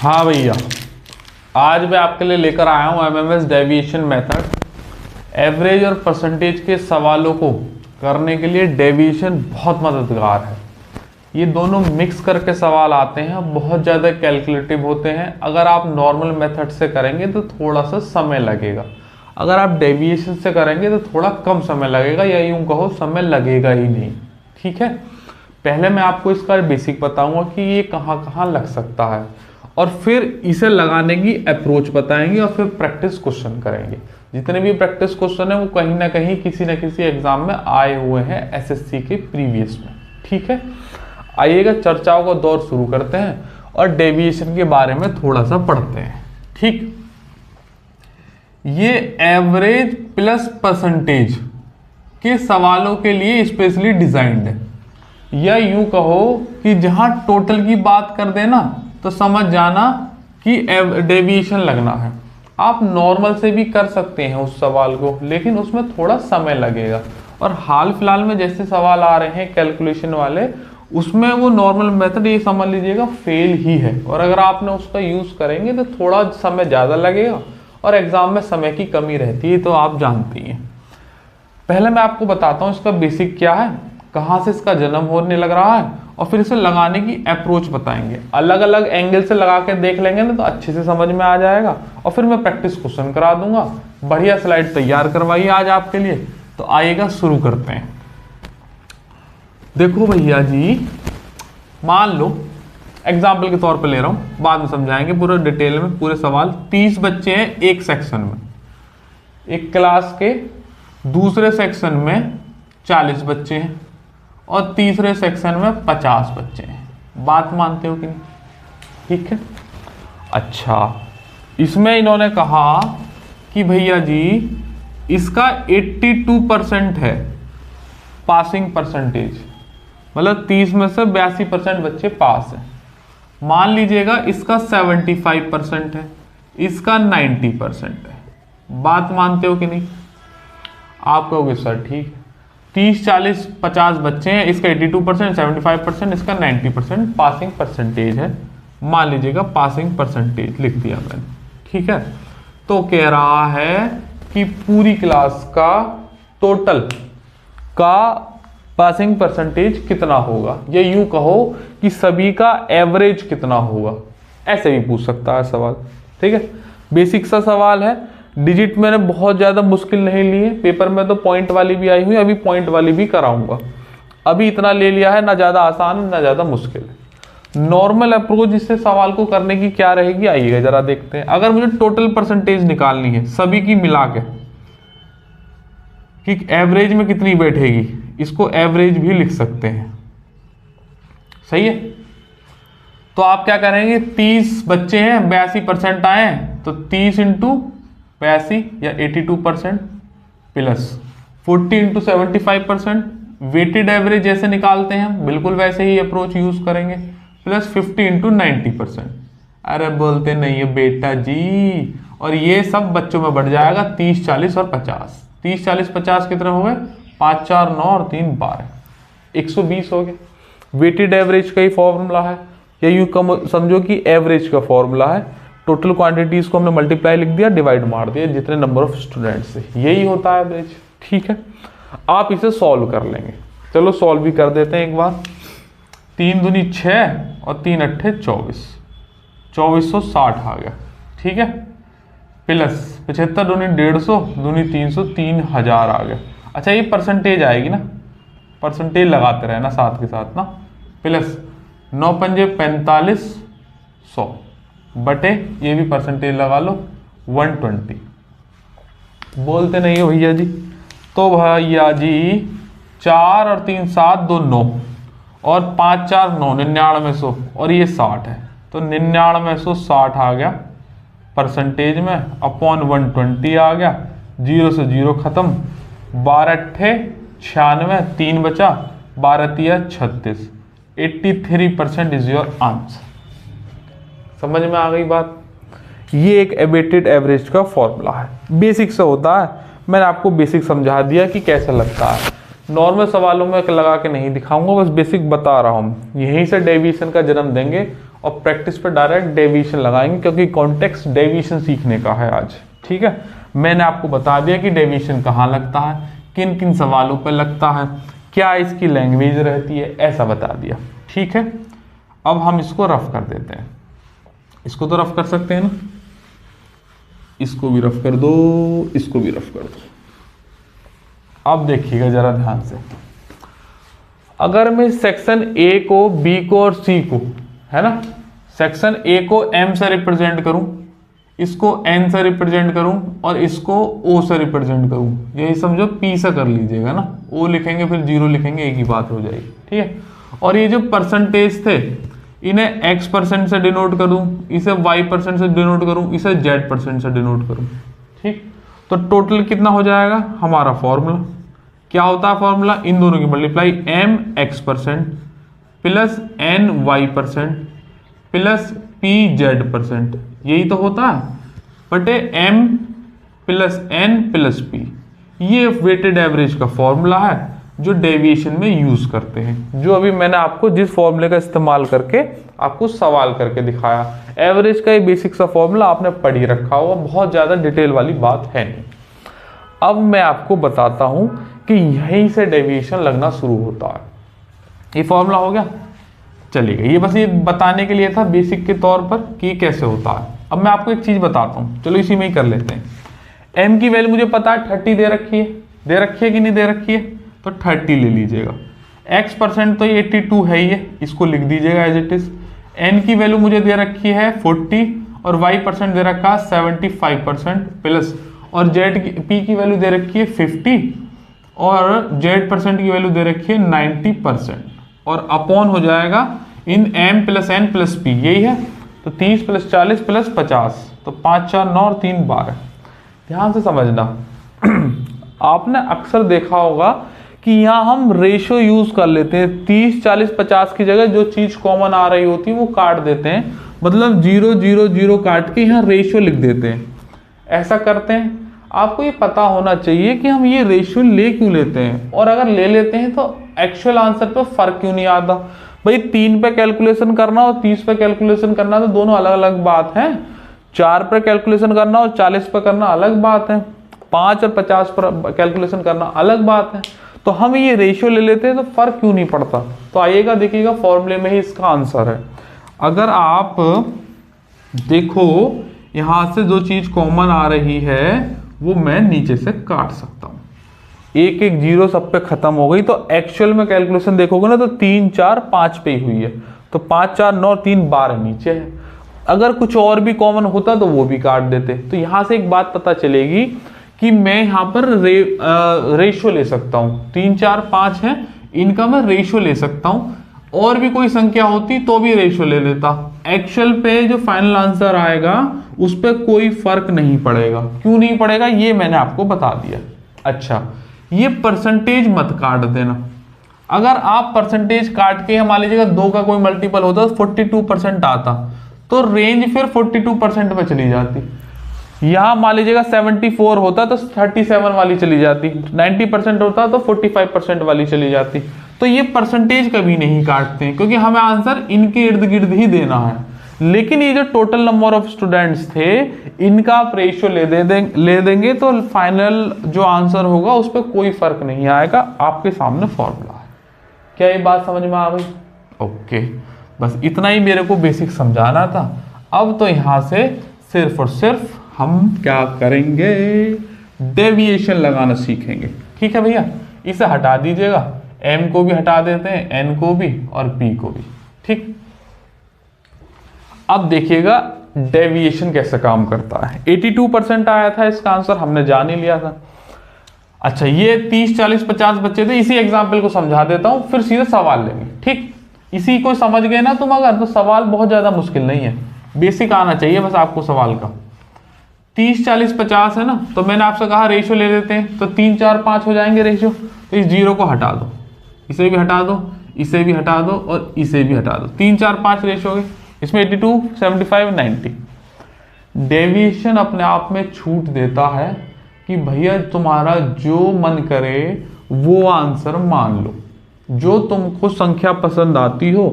हाँ भैया, आज मैं आपके लिए लेकर आया हूँ एमएमएस डेविएशन मेथड। एवरेज और परसेंटेज के सवालों को करने के लिए डेविएशन बहुत मददगार है। ये दोनों मिक्स करके सवाल आते हैं, बहुत ज़्यादा कैलकुलेटिव होते हैं। अगर आप नॉर्मल मेथड से करेंगे तो थोड़ा सा समय लगेगा, अगर आप डेविएशन से करेंगे तो थोड़ा कम समय लगेगा, या यूँ कहो समय लगेगा ही नहीं। ठीक है, पहले मैं आपको इसका बेसिक बताऊंगा कि ये कहाँ कहाँ लग सकता है, और फिर इसे लगाने की अप्रोच बताएंगे, और फिर प्रैक्टिस क्वेश्चन करेंगे। जितने भी प्रैक्टिस क्वेश्चन है वो कहीं ना कहीं किसी न किसी एग्जाम में आए हुए हैं एसएससी के प्रीवियस में। ठीक है, आइएगा चर्चाओं का दौर शुरू करते हैं और डेविएशन के बारे में थोड़ा सा पढ़ते हैं। ठीक, ये एवरेज प्लस परसेंटेज के सवालों के लिए स्पेशली डिजाइंड है, या यूं कहो कि जहां टोटल की बात कर देना तो समझ जाना कि डेविएशन लगना है। आप नॉर्मल से भी कर सकते हैं उस सवाल को, लेकिन उसमें थोड़ा समय लगेगा। और हाल फिलहाल में जैसे सवाल आ रहे हैं कैलकुलेशन वाले, उसमें वो नॉर्मल मेथड ये समझ लीजिएगा फेल ही है, और अगर आपने उसका यूज करेंगे तो थोड़ा समय ज़्यादा लगेगा, और एग्जाम में समय की कमी रहती है, तो आप जानती हैं। पहले मैं आपको बताता हूँ इसका बेसिक क्या है, कहाँ से इसका जन्म होने लग रहा है, और फिर इसे लगाने की अप्रोच बताएंगे। अलग अलग एंगल से लगा के देख लेंगे ना तो अच्छे से समझ में आ जाएगा, और फिर मैं प्रैक्टिस क्वेश्चन करा दूंगा। बढ़िया स्लाइड तैयार करवाइए आज आपके लिए। तो आइएगा शुरू करते हैं। देखो भैया जी, मान लो एग्जाम्पल के तौर पे ले रहा हूँ, बाद में समझाएंगे पूरा डिटेल में पूरे सवाल। 30 बच्चे हैं एक सेक्शन में, एक क्लास के दूसरे सेक्शन में 40 बच्चे हैं, और तीसरे सेक्शन में 50 बच्चे हैं। बात मानते हो कि नहीं? ठीक है। अच्छा, इसमें इन्होंने कहा कि भैया जी इसका 82% है पासिंग परसेंटेज, मतलब 30 में से 82% बच्चे पास हैं। मान लीजिएगा इसका 75% है, इसका 90% है। बात मानते हो कि नहीं? आप कहोगे सर ठीक है, 30, 40, 50 बच्चे हैं, इसका 82%, 75%, इसका 90% पासिंग परसेंटेज है। मान लीजिएगा पासिंग परसेंटेज लिख दिया मैंने। ठीक है, तो कह रहा है कि पूरी क्लास का टोटल का पासिंग परसेंटेज कितना होगा, या यूं कहो कि सभी का एवरेज कितना होगा। ऐसे भी पूछ सकता है सवाल। ठीक है, बेसिक सा सवाल है। डिजिट मैंने बहुत ज़्यादा मुश्किल नहीं लिए, पेपर में तो पॉइंट वाली भी आई हुई, अभी पॉइंट वाली भी कराऊंगा। अभी इतना ले लिया है, ना ज़्यादा आसान ना ज़्यादा मुश्किल है। नॉर्मल अप्रोच इससे सवाल को करने की क्या रहेगी, आइएगा जरा देखते हैं। अगर मुझे टोटल परसेंटेज निकालनी है सभी की मिला के कि एवरेज में कितनी बैठेगी, इसको एवरेज भी लिख सकते हैं। सही है, तो आप क्या करेंगे, 30 बच्चे हैं 82% आए हैं, तो 30 इंटू 82 या 82% प्लस 40 इंटू 75%। वेटेड एवरेज जैसे निकालते हैं बिल्कुल वैसे ही अप्रोच यूज करेंगे, प्लस 50 इंटू 90%। अरे बोलते नहीं है बेटा जी, और ये सब बच्चों में बढ़ जाएगा 30, 40 और 50। 30, 40, 50 कितने हो गए, 5, 4, 9 और 3, 12, 120 हो गए। वेटेड एवरेज का ही फॉर्मूला है, या यूं कम समझो कि एवरेज का फॉर्मूला है। टोटल क्वांटिटीज को हमने मल्टीप्लाई लिख दिया, डिवाइड मार दिया जितने नंबर ऑफ स्टूडेंट्स है, यही होता है एवरेज। ठीक है, आप इसे सॉल्व कर लेंगे। चलो सॉल्व भी कर देते हैं एक बार। 3 दूनी 6 और 3 अट्ठे 24, 2460 आ गया। ठीक है, प्लस 75 दूनी 150, दूनी 300, 3000 आ गया। अच्छा, ये परसेंटेज आएगी ना, परसेंटेज लगाते रहना साथ के साथ ना। प्लस 9 पंजे 45, 100 बटे ये भी परसेंटेज लगा लो 120। बोलते नहीं हो भैया जी, तो भैया जी 4 और 3 7, 2 9, और 5 4 9, 9900, और ये 60 है, तो 9960 आ गया परसेंटेज में, अपॉन 120 आ गया। 0 से 0 खत्म, 12 अट्ठे 96, 3 बचा, 12 तिया 36। 83% इज योर आंसर। समझ में आ गई बात? ये एक वेटेड एवरेज का फॉर्मूला है, बेसिक से होता है। मैंने आपको बेसिक समझा दिया कि कैसा लगता है। नॉर्मल सवालों में लगा के नहीं दिखाऊंगा, बस बेसिक बता रहा हूँ। यहीं से डेविएशन का जन्म देंगे और प्रैक्टिस पे डायरेक्ट डेविएशन लगाएंगे, क्योंकि कॉन्टेक्स्ट डेविएशन सीखने का है आज। ठीक है, मैंने आपको बता दिया कि डेविएशन कहाँ लगता है, किन किन सवालों पर लगता है, क्या इसकी लैंग्वेज रहती है, ऐसा बता दिया। ठीक है, अब हम इसको रफ कर देते हैं। इसको तो रफ कर सकते हैं ना, इसको भी रफ कर दो, इसको भी रफ कर दो। अब देखिएगा जरा ध्यान से, अगर मैं सेक्शन ए को, बी को और सी को, है ना, सेक्शन ए को एम से रिप्रेजेंट करूं, इसको एन से रिप्रेजेंट करूं और इसको ओ से रिप्रेजेंट करूं, यही समझो पी से कर लीजिएगा ना, ओ लिखेंगे फिर जीरो लिखेंगे, एक ही बात हो जाएगी। ठीक है, और ये जो परसेंटेज थे इन्हें x% से डिनोट करूं, इसे y% से डिनोट करूं, इसे z% से डिनोट करूं। ठीक, तो टोटल कितना हो जाएगा हमारा फॉर्मूला, क्या होता है फॉर्मूला, इन दोनों की multiply m x% plus n y% plus p z%, यही तो होता है, बटे m plus n plus p। ये वेटेड एवरेज का फॉर्मूला है जो डेविएशन में यूज करते हैं, जो अभी मैंने आपको जिस फॉर्मूले का इस्तेमाल करके आपको सवाल करके दिखाया। एवरेज का ये बेसिक सा फॉर्मूला आपने पढ़ ही रखा होगा, बहुत ज्यादा डिटेल वाली बात है नहीं। अब मैं आपको बताता हूं कि यहीं से डेविएशन लगना शुरू होता है। ये फॉर्मूला हो गया, चलिएगा, ये बस ये बताने के लिए था बेसिक के तौर पर कि ये कैसे होता है। अब मैं आपको एक चीज बताता हूं, चलो इसी में ही कर लेते हैं। m की वैल्यू मुझे पता है 30 दे रखी है कि नहीं दे रखी है, तो 30 ले लीजिएगा। x% तो ये 82 है ही है, इसको लिख दीजिएगा एज इट इज। n की वैल्यू मुझे दे रखी है 40 और y% दे रखा है 75% प्लस, और p की वैल्यू दे रखी है 50 और z% की वैल्यू दे रखी है 90%, और अपॉन हो जाएगा इन m plus n plus p, यही है। तो 30 प्लस 40 प्लस 50, तो 5 4 9 और 3 12। ध्यान से समझना, आपने अक्सर देखा होगा कि यहाँ हम रेशो यूज कर लेते हैं, 30 40 50 की जगह जो चीज कॉमन आ रही होती है वो काट देते हैं, मतलब 0 0 0 काट के यहाँ रेशो लिख देते हैं। ऐसा करते हैं, आपको ये पता होना चाहिए कि हम ये रेशो ले क्यों लेते हैं, और अगर ले लेते हैं तो एक्चुअल आंसर पे फर्क क्यों नहीं आता। भाई 3 पे कैलकुलेशन करना और 30 पे कैलकुलेशन करना तो दोनों अलग अलग बात है। 4 पे कैलकुलेशन करना और 40 पे करना अलग बात है। 5 और 50 पर कैलकुलेशन करना अलग बात है। तो हम ये रेशियो ले लेते हैं तो फर्क क्यों नहीं पड़ता। तो आइएगा देखिएगा, फॉर्मूले में ही इसका आंसर है। अगर आप देखो यहां से जो चीज कॉमन आ रही है वो मैं नीचे से काट सकता हूं, एक एक जीरो सब पे खत्म हो गई। तो एक्चुअल में कैलकुलेशन देखोगे ना तो 3 4 5 पे ही हुई है, तो 5 4 9 3 12 नीचे है। अगर कुछ और भी कॉमन होता तो वो भी काट देते। तो यहां से एक बात पता चलेगी कि मैं यहाँ पर रेशो ले सकता हूँ, 3 4 5 है, इनका मैं रेशो ले सकता हूँ। और भी कोई संख्या होती तो भी रेशो ले लेता। एक्चुअल पे जो फाइनल आंसर आएगा उस पर कोई फर्क नहीं पड़ेगा। क्यों नहीं पड़ेगा ये मैंने आपको बता दिया। अच्छा, ये परसेंटेज मत काट देना। अगर आप परसेंटेज काट के मान लीजिएगा 2 का कोई मल्टीपल होता तो 42% आता, तो रेंज फिर 42% पे चली जाती। यहां मान लीजिएगा 74 होता तो 37 वाली चली जाती, 90% होता तो 45% वाली चली जाती। तो ये परसेंटेज कभी नहीं काटते हैं क्योंकि हमें आंसर इनके इर्द गिर्द ही देना है। लेकिन ये जो टोटल नंबर ऑफ स्टूडेंट्स थे इनका आप रेशियो ले देंगे तो फाइनल जो आंसर होगा उस पर कोई फर्क नहीं आएगा। आपके सामने फॉर्मूला है। क्या ये बात समझ में आ गई? ओके, बस इतना ही मेरे को बेसिक समझाना था। अब तो यहां से सिर्फ और सिर्फ हम क्या करेंगे, डेविएशन लगाना सीखेंगे। ठीक है भैया, इसे हटा दीजिएगा, m को भी हटा देते हैं, n को भी और p को भी। ठीक, अब देखिएगा डेविएशन कैसे काम करता है। 82% आया था इसका आंसर, हमने जान ही लिया था। अच्छा, ये 30 40 50 बच्चे थे। इसी एग्जाम्पल को समझा देता हूं फिर सीधे सवाल लेंगे। ठीक, इसी को समझ गए ना तुम अगर, तो सवाल बहुत ज्यादा मुश्किल नहीं है, बेसिक आना चाहिए बस आपको सवाल का। 30 40 50 है ना, तो मैंने आपसे कहा रेशियो ले लेते हैं, तो 3 4 5 हो जाएंगे रेशियो। तो इस जीरो को हटा दो, इसे भी हटा दो, इसे भी हटा दो और इसे भी हटा दो। 3 4 5 रेशियो हो गए। इसमें 82 75 90। डेविएशन अपने आप में छूट देता है कि भैया तुम्हारा जो मन करे वो आंसर मान लो, जो तुमको संख्या पसंद आती हो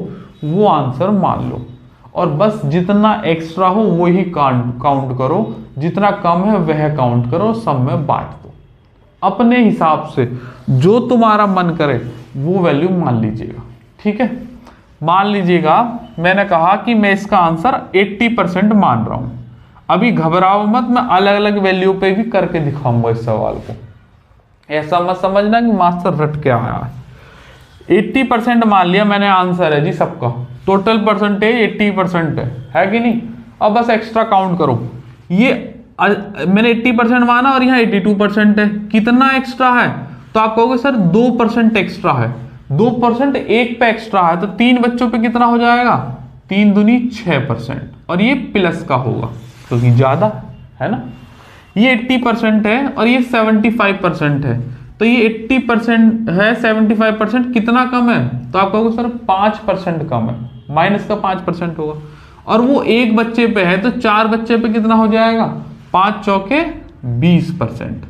वो आंसर मान लो। और बस जितना एक्स्ट्रा हो वही काउंट करो, जितना कम है वह काउंट करो, सब में बांट दो अपने हिसाब से, जो तुम्हारा मन करे वो वैल्यू मान लीजिएगा। ठीक है, मान लीजिएगा मैंने कहा कि मैं इसका आंसर 80% मान रहा हूं। अभी घबराओ मत, मैं अलग अलग वैल्यू पे भी करके दिखाऊंगा इस सवाल को। ऐसा मत समझना कि मास्टर रट के आया है। 80% मान लिया मैंने आंसर है जी सबका, टोटल परसेंटेज 80% है कि नहीं। अब बस एक्स्ट्रा काउंट करो। ये मैंने 80% माना और यहाँ 82% है, कितना एक्स्ट्रा है? तो आप कहोगे सर 2% एक्स्ट्रा है। 2% एक पे एक्स्ट्रा है तो 3 बच्चों पे कितना हो जाएगा? 3 दूनी 6%, और ये प्लस का होगा क्योंकि तो ज्यादा है ना। ये 80% है और ये 75% है, तो ये 80% है, 75% कितना कम है? तो आप कहोगे सर 5% कम है, माइनस का 5% होगा। और वो एक बच्चे पे है तो 4 बच्चे पे कितना हो जाएगा? 5 चौके 20%,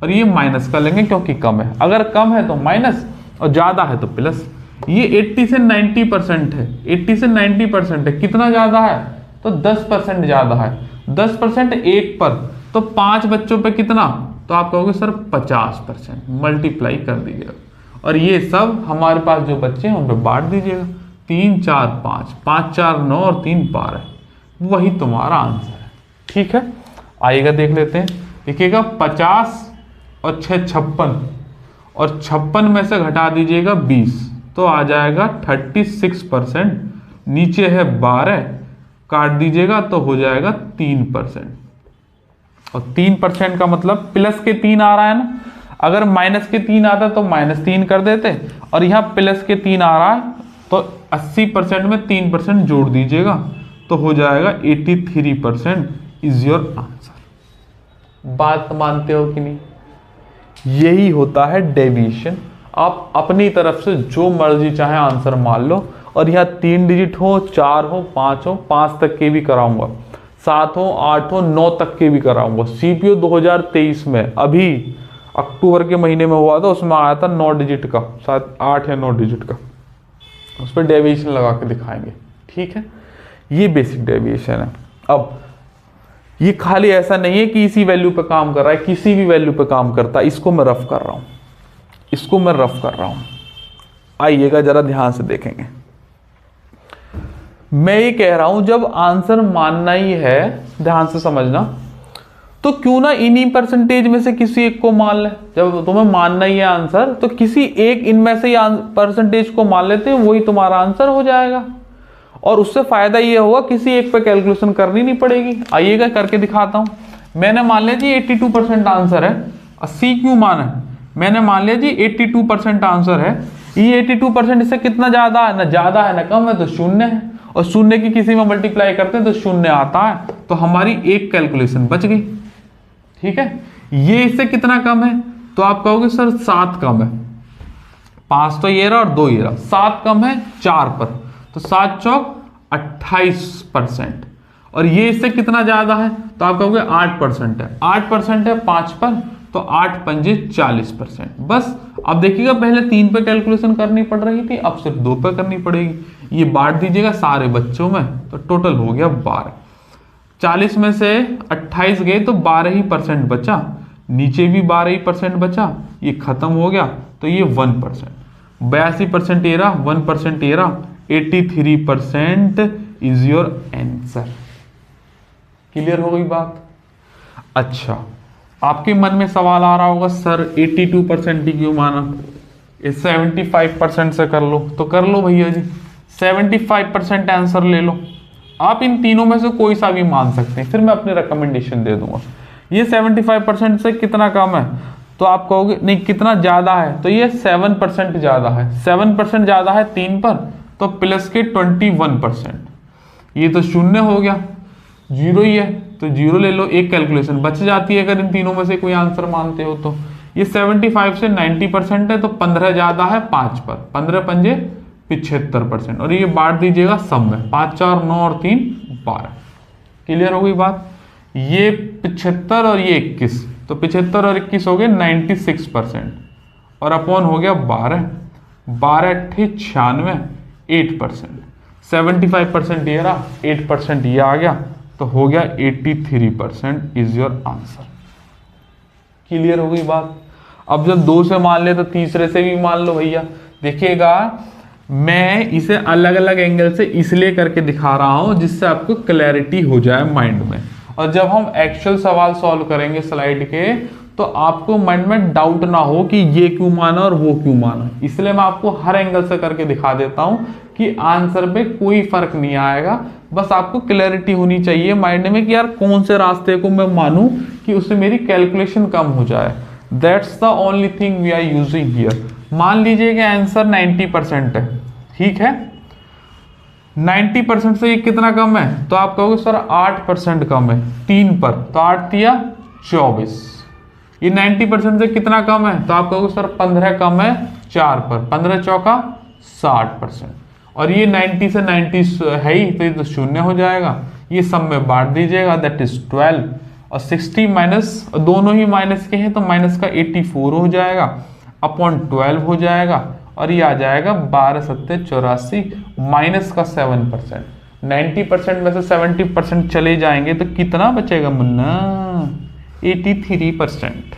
और ये माइनस का लेंगे क्योंकि कम है। अगर कम है तो माइनस और ज्यादा है तो प्लस। ये 80 से 90% है, 80 से 90% है, कितना ज्यादा है? तो 10% ज्यादा है। 10% एक पर, तो 5 बच्चों पे कितना? तो आप कहोगे सर 50%, मल्टीप्लाई कर दीजिएगा और ये सब हमारे पास जो बच्चे हैं उन पे बांट दीजिएगा। 3 4 5, 5 4 9 और 3 12, वही तुम्हारा आंसर है। ठीक है, आइएगा देख लेते हैं। देखिएगा 50 और 6 56, और 56 में से घटा दीजिएगा 20 तो आ जाएगा 36%। नीचे है 12, काट दीजिएगा तो हो जाएगा 3%। और 3% का मतलब प्लस के 3 आ रहा है ना। अगर माइनस के 3 आता तो -3 कर देते, और यहाँ प्लस के 3 आ रहा है तो 80% में 3% जोड़ दीजिएगा तो हो जाएगा 83% इज योर आंसर। बात मानते हो कि नहीं? यही होता है डेविएशन। आप अपनी तरफ से जो मर्जी चाहे आंसर मान लो, और यहाँ 3 डिजिट हो, 4 हो, 5 हो, 5 तक के भी कराऊंगा, 7 हो, 8 हो, 9 तक के भी कराऊंगा। सीपीओ 2023 में अभी अक्टूबर के महीने में हुआ था, उसमें आया था 9 डिजिट का, शायद 8 या 9 डिजिट का, उस पर डेविएशन लगा के दिखाएंगे। ठीक है, ये बेसिक डेविएशन है। अब ये खाली ऐसा नहीं है कि इसी वैल्यू पे काम कर रहा है, किसी भी वैल्यू पे काम करता है। इसको मैं रफ कर रहा हूं, इसको मैं रफ कर रहा हूं, आइएगा जरा ध्यान से देखेंगे। मैं ये कह रहा हूं जब आंसर मानना ही है, ध्यान से समझना, तो क्यों ना इन्हीं परसेंटेज में से किसी एक को मान ले। जब तुम्हें मानना ही है आंसर तो किसी एक इनमें से परसेंटेज को मान लेते हैं, वही तुम्हारा आंसर हो जाएगा। और उससे फायदा ये होगा किसी एक पे कैलकुलेशन करनी नहीं पड़ेगी। आइएगा करके दिखाता हूं। मैंने मान लिया जी 82% आंसर है। 80 क्यों माना है? मैंने मान लिया जी 82% आंसर है। ये 82% इससे कितना ज्यादा है? ना ज्यादा है ना कम है, तो 0 है। और 0 की किसी में मल्टीप्लाई करते हैं तो 0 आता है, तो हमारी एक कैलकुलेशन बच गई। ठीक है, ये इससे कितना कम है? तो आप कहोगे सर 7 कम है। 5 तो ये रहा और 2 ये रहा, 7 कम है 4 पर, तो 7 चौक 28%। और ये इससे कितना ज्यादा है? तो आप कहोगे 8% है। 8% है 5 पर, तो 8 पंजे 40%। बस अब देखिएगा, पहले 3 पे कैलकुलेशन करनी पड़ रही थी, अब सिर्फ 2 पे करनी पड़ेगी। ये बांट दीजिएगा सारे बच्चों में, तो टोटल हो गया 12। 40 में से 28 गए तो 12% बचा, नीचे भी 12% बचा, ये खत्म हो गया, तो ये 1%। 82% ये रहा, 1% ये रहा, 83% इज योर आंसर। क्लियर हो गई बात? अच्छा, आपके मन में सवाल आ रहा होगा सर 82% ही क्यों माना? इस 75% से कर लो, तो कर लो भैया जी, 75% आंसर ले लो। आप इन तीनों में से कोई सा भी मान सकते हैं, फिर मैं अपने रिकमेंडेशन दे दूंगा। ये 75% से कितना कम है? तो आप कहोगे नहीं कितना ज्यादा है, तो ये 7% ज्यादा है। 7% ज्यादा है 3 पर, तो प्लस के 21%। ये तो 0 हो गया, 0 ही है तो 0 ले लो, एक कैलकुलेशन बच जाती है अगर इन तीनों में से कोई आंसर मानते हो तो। ये 75 से 90% है, तो 15 ज्यादा है 5 पर, 15 पंजे 75%। और ये बांट दीजिएगा सब में, 5 4 9 और 3 12। क्लियर हो गई बात? ये 75 और ये 21, तो 75 और 21 हो गए 96%, और अपॉन हो गया 12, 12 96 8%। 75% ये रहा, 8% ये आ गया, तो हो गया 83% इज योर आंसर। क्लियर हो गई बात। अब जब 2 से मान ले तो तीसरे से भी मान लो भैया। देखिएगा मैं इसे अलग अलग एंगल से इसलिए करके दिखा रहा हूं जिससे आपको क्लैरिटी हो जाए माइंड में, और जब हम एक्चुअल सवाल सॉल्व करेंगे स्लाइड के तो आपको माइंड में डाउट ना हो कि ये क्यों माना और वो क्यों माना। इसलिए मैं आपको हर एंगल से करके दिखा देता हूं कि आंसर पे कोई फर्क नहीं आएगा, बस आपको क्लैरिटी होनी चाहिए माइंड में कि यार कौन से रास्ते को मैं मानूं कि उससे मेरी कैलकुलेशन कम हो जाए। That's the only thing we are using here. मान लीजिए कि आंसर 90% है, ठीक है। 90% से ये कितना कम है, तो आप कहोगे सर 8% कम है 3 पर, तो 8 या 24। ये 90% से कितना कम है, तो आप कहोगे सर 15 कम है 4 पर, 15 चौका 60%। और ये 90 से 90 है ही, तो ये तो शून्य हो जाएगा। ये सब में बांट दीजिएगा, दैट इज 12, और 60 माइनस, दोनों ही माइनस के हैं तो माइनस का 84 हो जाएगा, अपॉन 12 हो जाएगा, और ये आ जाएगा 12 सत्ते 84 माइनस का 7%। 90% में से 70% चले जाएंगे तो कितना बचेगा मुन्ना, 83%।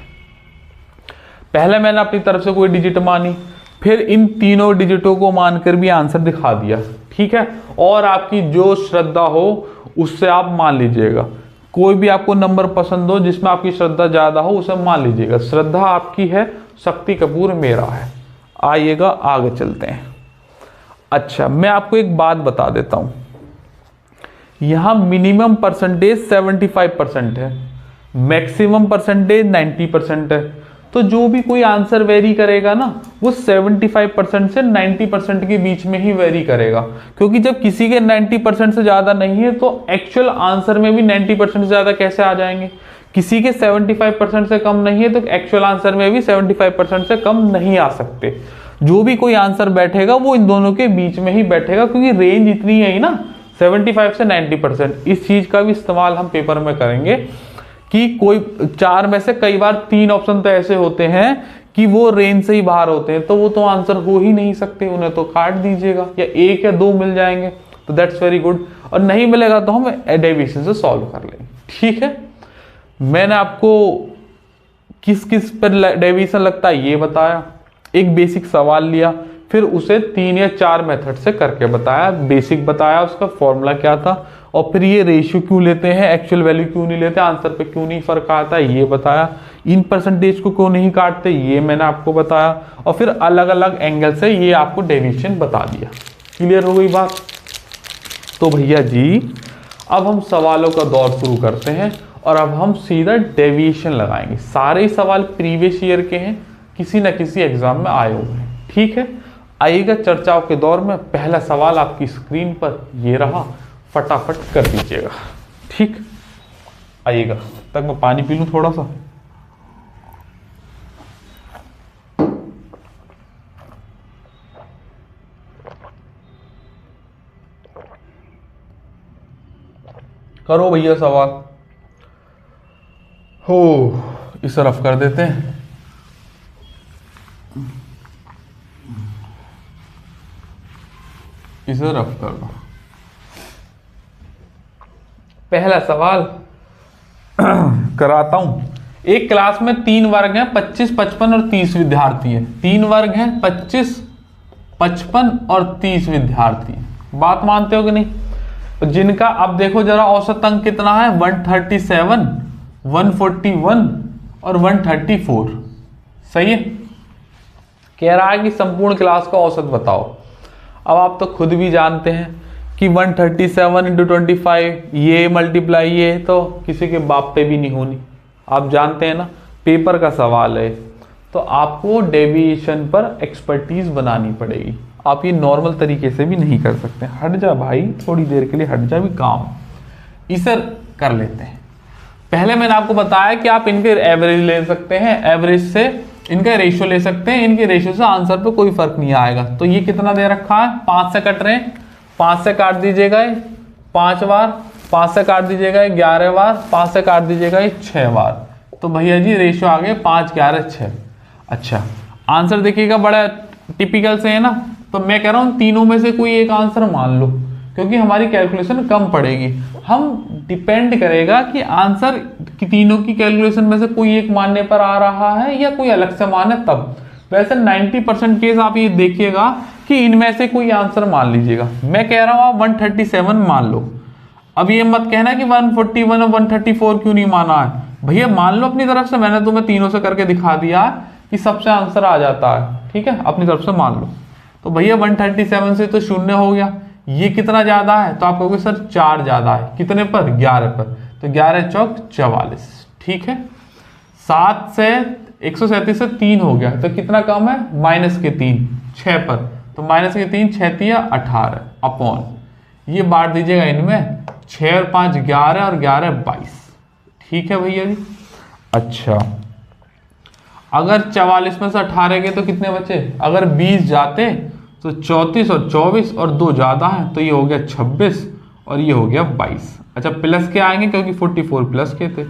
पहले मैंने अपनी तरफ से कोई डिजिट मानी, फिर इन तीनों डिजिटों को मानकर भी आंसर दिखा दिया, ठीक है। और आपकी जो श्रद्धा हो उससे आप मान लीजिएगा, कोई भी आपको नंबर पसंद हो जिसमें आपकी श्रद्धा ज्यादा हो उसे मान लीजिएगा। श्रद्धा आपकी है, शक्ति कपूर मेरा है। आइएगा आगे चलते हैं। अच्छा, मैं आपको एक बात बता देता हूं, यहां मिनिमम परसेंटेज 75% है, मैक्सिमम परसेंटेज 90% है। तो जो भी कोई आंसर वेरी करेगा ना वो 75% से 90% के बीच में ही वेरी करेगा, क्योंकि जब किसी के 90% से ज्यादा नहीं है तो एक्चुअल आंसर में भी 90% से ज्यादा कैसे आ जाएंगे। किसी के 75% से कम नहीं है तो एक्चुअल आंसर में भी 75% से कम नहीं आ सकते। जो भी कोई आंसर बैठेगा वो इन दोनों के बीच में ही बैठेगा, क्योंकि रेंज इतनी है ही ना, 75 से 90%। इस चीज का भी इस्तेमाल हम पेपर में करेंगे कि कोई 4 में से कई बार 3 ऑप्शन तो ऐसे होते हैं कि वो रेंज से ही बाहर होते हैं, तो वो तो आंसर हो ही नहीं सकते, उन्हें तो काट दीजिएगा, या 1 या 2 मिल जाएंगे तो दैट्स वेरी गुड। और नहीं मिलेगा तो हम डेविएशन से सॉल्व कर लेंगे, ठीक है। मैंने आपको किस किस पर डेविएशन लगता है ये बताया, एक बेसिक सवाल लिया, फिर उसे 3 या 4 मेथड से करके बताया, बेसिक बताया, उसका फॉर्मूला क्या था, और फिर ये रेशियो क्यों लेते हैं, एक्चुअल वैल्यू क्यों नहीं लेते, आंसर पे क्यों नहीं फर्क आता है ये बताया, इन परसेंटेज को क्यों नहीं काटते ये मैंने आपको बताया, और फिर अलग अलग एंगल से ये आपको डेविएशन बता दिया। क्लियर हो गई बात। तो भैया जी अब हम सवालों का दौर शुरू करते हैं, और अब हम सीधा डेविएशन लगाएंगे। सारे ही सवाल प्रीवियस ईयर के हैं, किसी न किसी एग्जाम में आए हुए हैं, ठीक है। आइएगा चर्चाओं के दौर में। पहला सवाल आपकी स्क्रीन पर ये रहा, फटाफट कर दीजिएगा, ठीक। आइएगा, तक मैं पानी पी लूं थोड़ा सा। करो भैया सवाल। हो, इसे रफ कर देते हैं। इसे रफ कर दो। पहला सवाल कराता हूं। एक क्लास में 3 वर्ग हैं, 25, 55 और 30 विद्यार्थी हैं। 3 वर्ग हैं, 25, 55 और 30 विद्यार्थी हैं। बात मानते हो कि नहीं? तो जिनका अब देखो जरा औसत अंक कितना है, 137, 141 और 134। सही है। कह रहा है कि संपूर्ण क्लास का औसत बताओ। अब आप तो खुद भी जानते हैं कि 137 × 25 ये मल्टीप्लाई ये तो किसी के बाप पे भी नहीं होनी। आप जानते हैं ना, पेपर का सवाल है तो आपको डेविएशन पर एक्सपर्टीज बनानी पड़ेगी। आप ये नॉर्मल तरीके से भी नहीं कर सकते। हट जा भाई, थोड़ी देर के लिए हट जा भी काम। इसे कर लेते हैं। पहले मैंने आपको बताया कि आप इनके एवरेज ले सकते हैं, एवरेज से इनका रेशियो ले सकते हैं। इनके रेशियो से आंसर पे कोई फर्क नहीं आएगा। तो ये कितना दे रखा है, 5 से कट रहे हैं, 5 से काट दीजिएगा 5 बार, 5 से काट दीजिएगा 11 बार, 5 से काट दीजिएगा 6 बार। तो भैया जी रेशियो आ गए 5, 11, 6। अच्छा, आंसर देखिएगा बड़ा टिपिकल से है ना। तो मैं कह रहा हूं तीनों में से कोई एक आंसर मान लो। क्योंकि हमारी कैलकुलेशन कम पड़ेगी। हम डिपेंड करेगा कि आंसर की तीनों की कैलकुलेशन में से कोई एक मानने पर आ रहा है या कोई अलग से मान है तब। वैसे 90% केस आप ये देखिएगा कि इनमें से कोई आंसर मान लीजिएगा। मैं कह रहा हूं आप 137 मान लो। अब ये मत कहना कि 141 और 134 क्यों नहीं माना है। भैया मान लो अपनी तरफ से, मैंने तुम्हें तीनों से करके दिखा दिया कि सबसे आंसर आ जाता है, ठीक है, अपनी तरफ से मान लो। तो भैया 137 से तो शून्य हो गया, ये कितना ज्यादा है, तो आप कहोगे सर 4 ज्यादा है, कितने पर, 11 पर, तो 11 चौक 44, ठीक है। 7 से 137 से 3 हो गया, तो कितना कम है, -3, 6 पर, तो -3, 6 तिया 18 अपॉन, ये बांट दीजिएगा इनमें, 6 और 5 11 और 11 22, ठीक है भैया जी। अच्छा, अगर 44 में से 18 गए तो कितने बचे, अगर 20 जाते तो 34 और 24 और 2 ज्यादा है, तो ये हो गया 26 और ये हो गया 22। अच्छा, प्लस के आएंगे क्योंकि 44 प्लस के थे।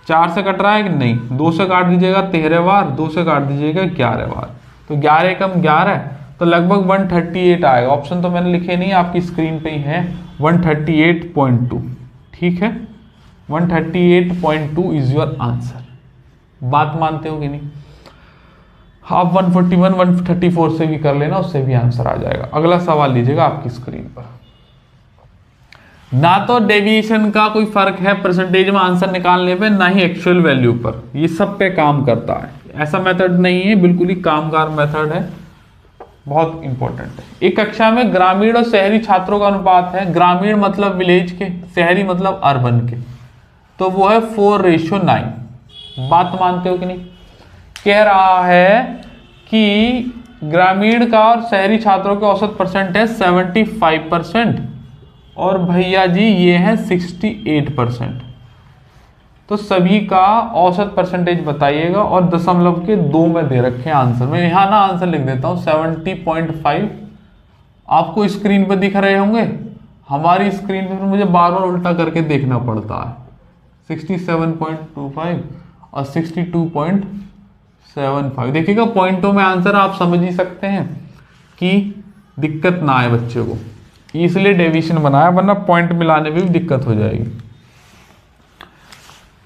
4 से कट रहा है कि नहीं, 2 से काट दीजिएगा 13 बार, 2 से काट दीजिएगा 11 बार, तो 11 कम 11, तो लगभग 138 आएगा। ऑप्शन तो मैंने लिखे नहीं, आपकी स्क्रीन पे ही है, 138.2, ठीक है। 138.2 इज योर आंसर। बात मानते हो कि नहीं। आप 141 134 से भी कर लेना, उससे भी आंसर आ जाएगा। अगला सवाल लीजिएगा आपकी स्क्रीन पर। ना तो डेविएशन का कोई फर्क है परसेंटेज में आंसर निकालने पे, ना ही एक्चुअल वैल्यू पर, ये सब पे काम करता है। ऐसा मेथड नहीं है, बिल्कुल ही कामगार मेथड है, बहुत इंपॉर्टेंट है। एक कक्षा में ग्रामीण और शहरी छात्रों का अनुपात है, ग्रामीण मतलब विलेज के, शहरी मतलब अर्बन के, तो वो है 4:9। बात मानते हो कि नहीं। कह रहा है कि ग्रामीण का और शहरी छात्रों के औसत परसेंट है 75% और भैया जी ये है 68%। तो सभी का औसत परसेंटेज बताइएगा और दशमलव के 2 में दे रखे हैं आंसर। मैं यहाँ ना आंसर लिख देता हूँ 70.5, आपको स्क्रीन पर दिख रहे होंगे, हमारी स्क्रीन पर मुझे बार बार उल्टा करके देखना पड़ता है। 67.25 और 62.75, देखिएगा पॉइंटों में आंसर आप समझ ही सकते हैं कि दिक्कत ना आए बच्चे को, इसलिए डेविएशन बनाया, वरना पॉइंट मिलाने में भी दिक्कत हो जाएगी।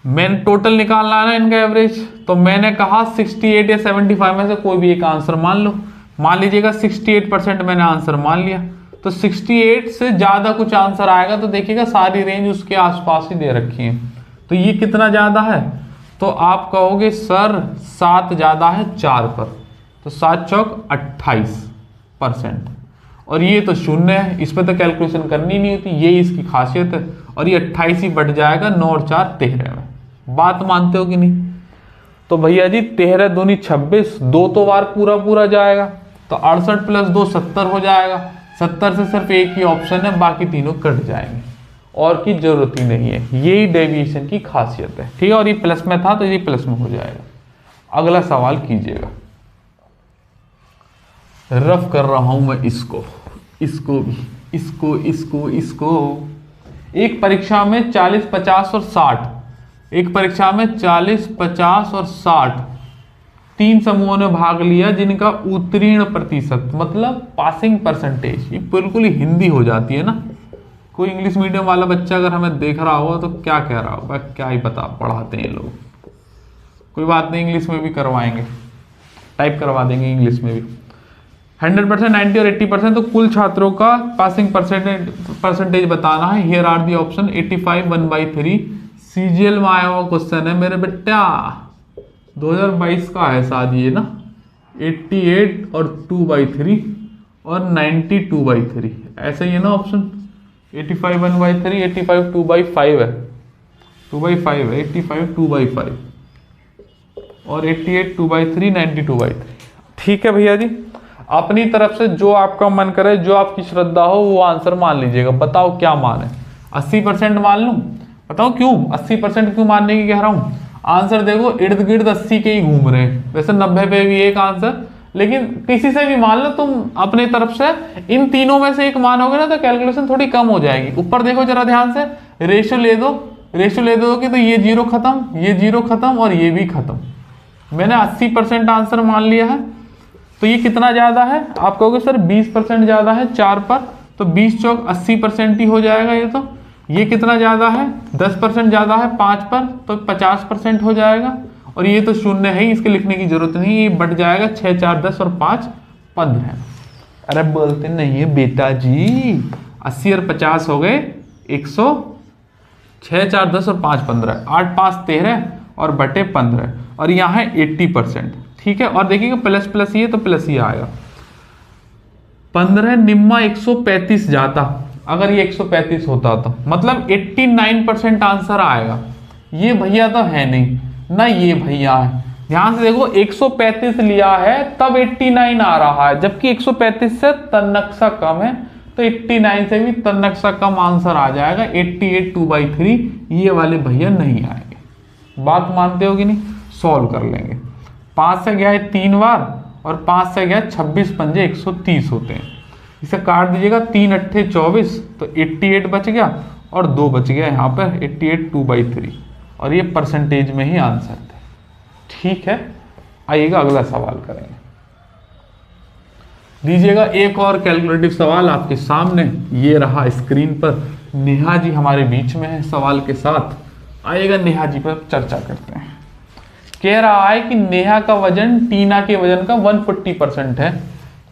मैंने टोटल निकालना है ना इनका एवरेज, तो मैंने कहा 68 या 75 में से कोई भी एक आंसर मान लो। मान लीजिएगा 68% मैंने आंसर मान लिया, तो 68 से ज्यादा कुछ आंसर आएगा तो देखिएगा सारी रेंज उसके आसपास ही दे रखी है। तो ये कितना ज्यादा है, तो आप कहोगे सर 7 ज्यादा है 4 पर, तो 7 चौक 28%, और ये तो 0 है, इस पर तो कैलकुलेशन करनी नहीं होती, ये इसकी खासियत है। और ये 28 ही बढ़ जाएगा, 9 और 4 13 में। बात मानते हो कि नहीं। तो भैया जी 13 दूनी 26, 2 तो बार पूरा पूरा जाएगा, तो 68 + 2 70 हो जाएगा। 70 से सिर्फ एक ही ऑप्शन है, बाकी तीनों कट जाएंगे, और की जरूरत ही नहीं है। यही डेविएशन की खासियत है, ठीक है। और ये प्लस में था तो ये प्लस में हो जाएगा। अगला सवाल कीजिएगा। रफ कर रहा हूं मैं इसको भी, इसको। एक परीक्षा में 40, 50 और 60, एक परीक्षा में 40, 50 और 60 3 समूहों ने भाग लिया, जिनका उत्तीर्ण प्रतिशत मतलब पासिंग परसेंटेज, ये बिल्कुल ही हिंदी हो जाती है ना। कोई इंग्लिश मीडियम वाला बच्चा अगर हमें देख रहा होगा तो क्या कह रहा होगा, क्या ही बता पढ़ाते हैं लोग। कोई बात नहीं, इंग्लिश में भी करवाएंगे, टाइप करवा देंगे इंग्लिश में भी। 100%, 90 और 80%, तो कुल छात्रों का पासिंग परसेंटेज बताना है। Here are the option. 85 1/3 CGL में आया हुआ क्वेश्चन है मेरे बेटा, 2022 का है शायद ये ना। 88 और 2/3 और 90 2/3, ऐसा ही है ना ऑप्शन। 85 1/3, 85 2/5 है, 2/5 है, 85 2/5 और 88 2/3, 90 2/3। ठीक है भैया जी, अपनी तरफ से जो आपका मन करे, जो आपकी श्रद्धा हो वो आंसर मान लीजिएगा। बताओ क्या मान है। 80% मान लूं? बताओ क्यों 80% क्यों मानने की कह रहा हूं। आंसर देखो इर्द गिर्द 80 के ही घूम रहे हैं। वैसे 90 पे भी एक आंसर, लेकिन किसी से भी मान लो तुम अपने तरफ से, इन तीनों में से एक मानोगे ना तो कैलकुलेशन थोड़ी कम हो जाएगी। ऊपर देखो जरा ध्यान से, रेशो ले दो कि तो ये 0 खत्म, ये 0 खत्म और ये भी खत्म। मैंने 80% आंसर मान लिया है, तो ये कितना ज्यादा है। आप कहोगे सर 20% ज्यादा है 4 पर, तो 20 चौक 80% ही हो जाएगा ये तो। ये कितना ज़्यादा है, 10% ज़्यादा है 5 पर, तो 50% हो जाएगा। और ये तो शून्य है ही, इसके लिखने की जरूरत नहीं, ये बट जाएगा 6 4 10 और 5 15। अरे बोलते नहीं है बेटा जी, 80 और 50 हो गए 100, 6 4 10 और 5 15, 8 5 13 और बटे 15, और यहाँ है 80%। ठीक है, और देखिएगा प्लस प्लस ये तो प्लस ही आएगा। 15 निम्मा 135 जाता, अगर ये 135 होता तो मतलब 89% आंसर आएगा। ये भैया तो है नहीं ना, ये भैया है। ध्यान से देखो, 135 लिया है तब 89 आ रहा है, जबकि 135 से तन्नक्शा कम है, तो 89 से भी तन्नक्शा कम आंसर आ जाएगा। 88 2/3 ये वाले भैया नहीं आएंगे। बात मानते हो कि नहीं? सॉल्व कर लेंगे। 5 से गया है 3 बार और 5 से गया 26 पंजे 130 होते हैं। इसे काट दीजिएगा, 3 अट्ठे 24, तो 88 बच गया और 2 बच गया यहाँ पर 88 2/3, और ये परसेंटेज में ही आंसर थे। ठीक है, आइएगा अगला सवाल करेंगे। लीजिएगा एक और कैलकुलेटिव सवाल आपके सामने, ये रहा स्क्रीन पर। नेहा जी हमारे बीच में है सवाल के साथ, आइएगा नेहा जी पर चर्चा करते हैं। कह रहा है कि नेहा का वजन टीना के वजन का 140% है,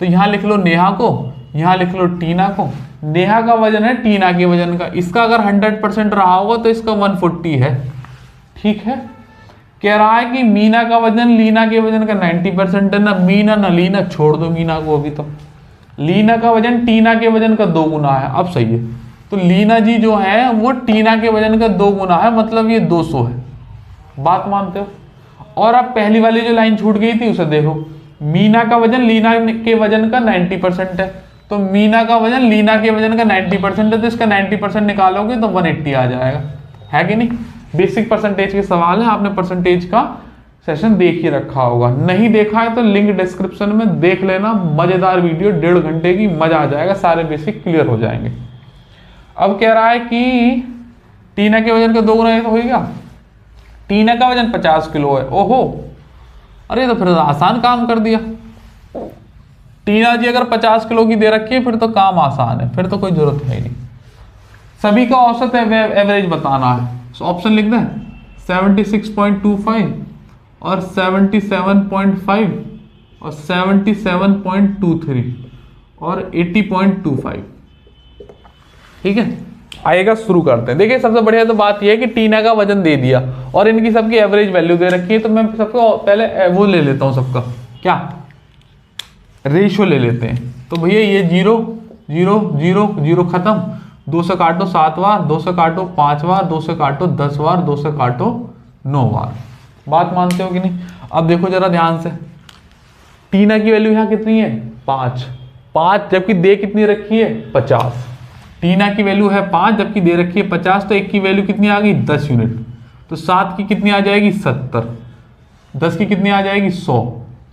तो यहाँ लिख लो नेहा को, यहाँ लिख लो टीना को। नेहा का वजन है टीना के वजन का, इसका अगर 100% रहा होगा तो इसका 140 है। ठीक है, कह रहा है कि मीना का वजन लीना के वजन का 90% है। ना मीना ना लीना, छोड़ दो मीना को अभी तो। लीना का वजन टीना के वजन का 2 गुना है, अब सही है। तो लीना जी जो है वो टीना के वजन का 2 गुना है, मतलब ये 200 है। बात मानते हो? और अब पहली वाली जो लाइन छूट गई थी उसे देखो, मीना का वजन लीना के वजन का 90% है, तो मीना का वजन लीना के वजन का 90% है, तो इसका 90% निकालोगे तो 180 आ जाएगा, है कि नहीं? बेसिक परसेंटेज के सवाल है, आपने परसेंटेज का सेशन देख ही रखा होगा। नहीं देखा है तो लिंक डिस्क्रिप्शन में देख लेना, मजेदार वीडियो 1.5 घंटे की, मजा आ जाएगा, सारे बेसिक क्लियर हो जाएंगे। अब कह रहा है कि टीना के वजन का 2 गुना, ये तो हो गया। टीना का वजन 50 किलो है, ओहो, अरे तो फिर आसान काम कर दिया। टीना जी अगर 50 किलो की दे रखी है फिर तो काम आसान है, फिर तो कोई जरूरत है ही नहीं। सभी का औसत एवरेज बताना है, ऑप्शन लिख दें 76.25 और 77.5 और 77.23 और 80.25। ठीक है, आएगा, शुरू करते हैं। देखिए सबसे बढ़िया तो बात यह है कि टीना का वजन दे दिया और इनकी सबकी एवरेज वैल्यू दे रखी है, तो मैं सबको पहले वो ले लेता हूं, सबका क्या रेशियो ले लेते हैं। तो भैया ये 0 0 0 0 खत्म, 2 से काटो 7 बार, 2 से काटो 5 बार, 2 से काटो 10 बार, 2 से काटो 9 बार। बात मानते हो कि नहीं? अब देखो जरा ध्यान से, टीना की वैल्यू यहाँ कितनी है 5, जबकि दे कितनी रखी है 50। टीना की वैल्यू है 5 जबकि दे रखी है 50, तो एक की वैल्यू कितनी आ गई 10 यूनिट, तो 7 की कितनी आ जाएगी 70, 10 की कितनी आ जाएगी 100,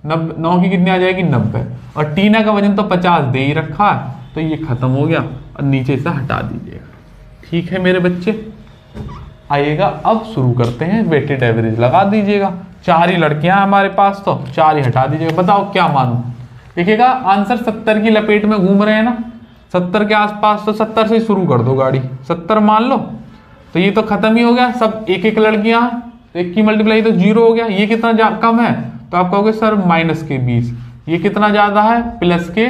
9 की कितनी आ जाएगी 90, और टीना का वजन तो 50 दे ही रखा है, तो ये खत्म हो गया और नीचे से हटा दीजिएगा। ठीक है मेरे बच्चे, आइएगा अब शुरू करते हैं। वेटेड एवरेज लगा दीजिएगा, 4 ही लड़कियां हमारे पास, तो 4 ही हटा दीजिएगा। बताओ क्या मानूं? देखिएगा आंसर 70 की लपेट में घूम रहे हैं ना, 70 के आसपास, तो 70 से शुरू कर दो गाड़ी, 70 मान लो, तो ये तो खत्म ही हो गया। सब एक एक लड़कियां हैं, तो 1 की मल्टीप्लाई तो 0 हो गया। ये कितना कम है, तो आप कहोगे सर माइनस के 20। ये कितना ज्यादा है, प्लस के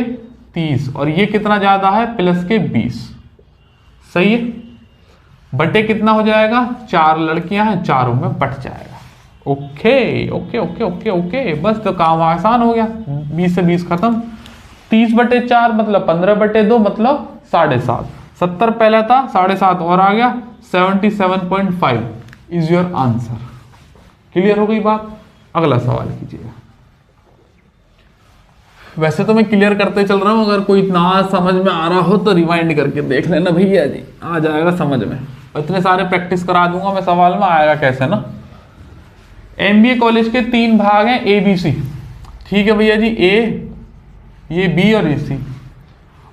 30, और ये कितना ज्यादा है, प्लस के 20। सही है, बटे कितना हो जाएगा, 4 लड़कियां हैं, चारों में बट जाएगा। Okay okay okay okay okay, बस तो काम आसान हो गया, 20 से 20 खत्म। 30/4 मतलब 15/2 मतलब 7.5। 70 पहला था, 7.5 और आ गया, 77.5 इज योर आंसर। क्लियर हो गई बात? अगला सवाल कीजिएगा। वैसे तो मैं क्लियर करते चल रहा हूं, अगर कोई ना समझ में आ रहा हो तो रिवाइंड करके देख लेना भैया जी, आ जाएगा समझ में। इतने सारे प्रैक्टिस करा दूंगा मैं, सवाल में आएगा कैसे ना। एमबीए कॉलेज के 3 भाग हैं ABC, ठीक है भैया जी, ए, ये बी और ये सी,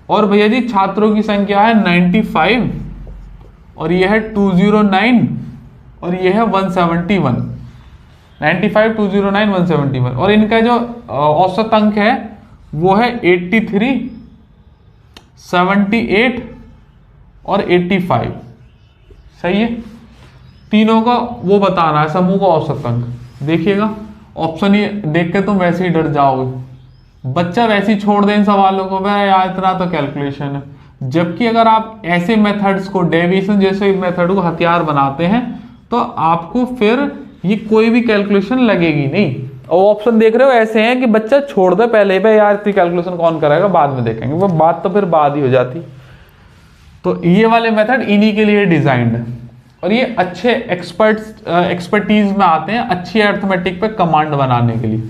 और भैया जी छात्रों की संख्या है 95, और ये है 209, और ये है 171। 95 209 171, और इनका जो औसत अंक है वो है 83 78 और 85। सही है, तीनों का वो बताना है, समूह का औसत अंक। देखिएगा ऑप्शन ये देख के तुम वैसे ही डर जाओगे, बच्चा वैसे ही छोड़ दे इन सवालों को, भाई यार इतना तो कैलकुलेशन है। जबकि अगर आप ऐसे मेथड्स को, डेविएशन जैसे मेथड को हथियार बनाते हैं तो आपको फिर ये कोई भी कैलकुलेशन लगेगी नहीं। और ऑप्शन देख रहे हो ऐसे हैं कि बच्चा छोड़ दे पहले, भाई यार इतनी कैलकुलेशन कौन करेगा, बाद में देखेंगे, वो बात तो फिर बाद ही हो जाती। तो ये वाले मेथड इन्हीं के लिए डिजाइंड है और ये अच्छे एक्सपर्टीज में आते हैं, अच्छी अर्थमेटिक पे कमांड बनाने के लिए।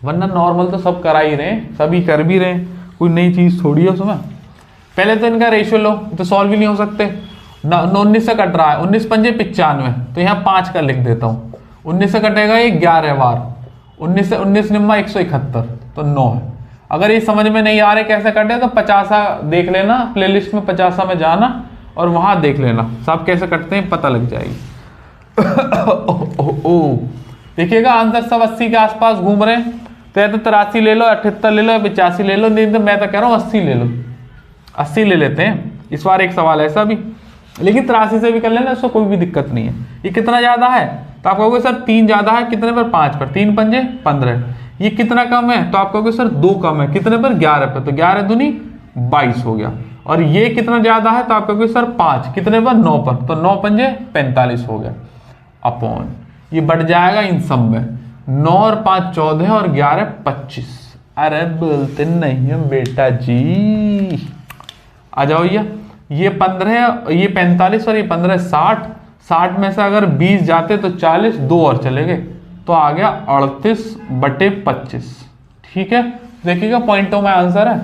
वरना नॉर्मल तो सब करा ही रहे हैं, सभी कर भी रहे हैं, कोई नई चीज थोड़ी है उसमें। पहले तो इनका रेशियो लो, तो सॉल्व ही नहीं हो सकते। 19 से कट रहा है, 19 पंजे 95, तो यहाँ 5 का लिख देता हूँ। 19 से कटेगा ये 11 बार, 19 से 19 निम्मा 171, तो 9 है। अगर ये समझ में नहीं आ रहे कैसे कटे तो 50 देख लेना, प्लेलिस्ट में 50 में जाना और वहां देख लेना सब कैसे कटते हैं, पता लग जाएगी। देखिएगा आंसर सब 80 के आसपास घूम रहे हैं, तो या तो 83 ले लो, 78 ले लो, 85 ले लो, नहीं तो मैं तो कह रहा हूँ 80 ले लो, 80 ले लेते हैं। इस बार एक सवाल ऐसा भी, लेकिन 83 से भी कर लेना, उसको कोई भी दिक्कत नहीं है। ये कितना ज्यादा है तो आप कहोगे सर 3 ज्यादा है, कितने पर? 5 पर, 3 पंजे 15। ये कितना कम है तो आप कहोगे सर 2 कम है, कितने पर? 11 पर, तो 11 दूनी 22 हो गया। और ये कितना ज्यादा है तो आप कहोगे सर 5, कितने पर? 9 पर, तो 9 पंजे 45 हो गया। अपॉन ये बढ़ जाएगा इन सब में, 9 और 5 14 और 11 25। अरे बोलते नहीं है बेटा जी, आ जाओ भैया। ये 15, ये 45 और ये 15 60, 60 में से अगर 20 जाते तो 40, 2 और चले गए तो आ गया 38/25। ठीक है, देखिएगा पॉइंटों में आंसर है।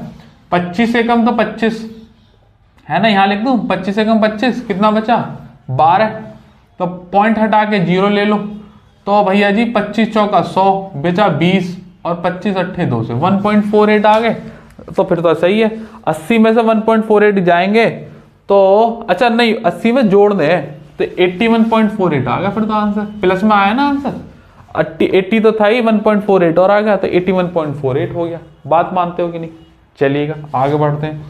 25 से कम तो 25 है ना, यहां लिख दूं 25 से कम 25, कितना बचा? 12। तो पॉइंट हटा के 0 ले लो, तो भैया जी 25 चौका 100, बेचा 20 और 25 अट्ठे 2 से 1.48 आ गए, तो फिर तो सही है। 80 में से 1.48 जाएंगे तो अच्छा नहीं, 80 में जोड़ दे तो 81.48 आ गया, फिर तो आंसर प्लस में आया ना आंसर। 80 तो था ही, 1.48 और आ गया, तो 81.48 हो गया। बात मानते हो कि नहीं? चलिएगा आगे बढ़ते हैं।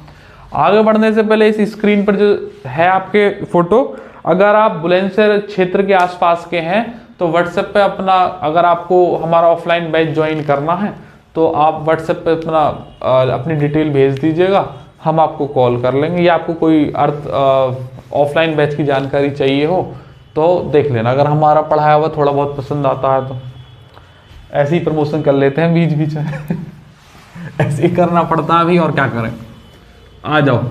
आगे बढ़ने से पहले इस स्क्रीन पर जो है आपके फोटो, अगर आप बुलंदशहर क्षेत्र के आसपास के हैं तो व्हाट्सएप पे अपना, अगर आपको हमारा ऑफलाइन बैच ज्वाइन करना है तो आप व्हाट्सएप पे अपना अपनी डिटेल भेज दीजिएगा, हम आपको कॉल कर लेंगे। या आपको कोई ऑफलाइन बैच की जानकारी चाहिए हो तो देख लेना, अगर हमारा पढ़ाया हुआ थोड़ा बहुत पसंद आता है तो ऐसे ही प्रमोशन कर लेते हैं बीच बीच में। ऐसे ही करना पड़ता है भी, और क्या करें। आ जाओ,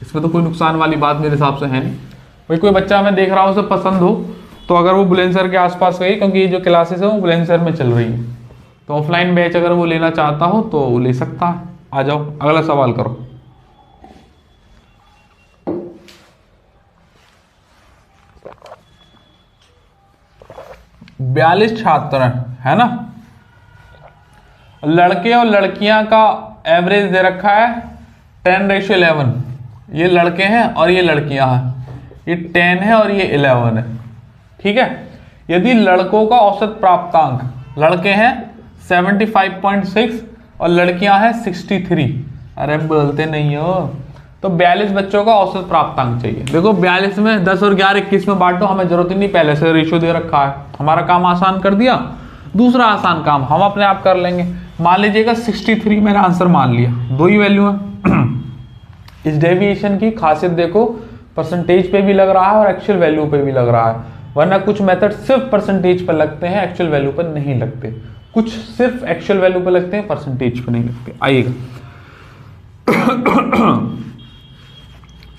इसमें तो कोई नुकसान वाली बात मेरे हिसाब से है नहीं। भाई कोई बच्चा मैं देख रहा हूँ उसे पसंद हो तो अगर वो बुलंदशहर के आसपास गई, क्योंकि ये जो क्लासेस है वो बुलंदशहर में चल रही है, तो ऑफलाइन बैच अगर वो लेना चाहता हो तो वो ले सकता है। आ जाओ अगला सवाल करो। बयालीस छात्र है ना, लड़के और लड़कियां का एवरेज दे रखा है 10:11। ये लड़के हैं और ये लड़कियां हैं, ये 10 है और ये 11 है। ठीक है, यदि लड़कों का औसत प्राप्तांक, लड़के हैं 75.6 और लड़कियां हैं 63, अरे बोलते नहीं हो, तो 42 बच्चों का औसत प्राप्तांक चाहिए। देखो 42 में 10 और 11 21 में बांटो, हमें जरूरत ही नहीं, पहले से रेशियो दे रखा है, हमारा काम आसान कर दिया। दूसरा आसान काम हम अपने आप कर लेंगे। मान लीजिएगा 63 मैंने आंसर मान लिया, 2 ही वैल्यू है। इस डेविएशन की खासियत देखो, परसेंटेज पे भी लग रहा है और एक्चुअल वैल्यू पे भी लग रहा है, वरना कुछ मेथड सिर्फ परसेंटेज पर लगते हैं, एक्चुअल वैल्यू पर नहीं लगते। कुछ सिर्फ एक्चुअल वैल्यू पर लगते हैं, परसेंटेज पर नहीं लगते। आइएगा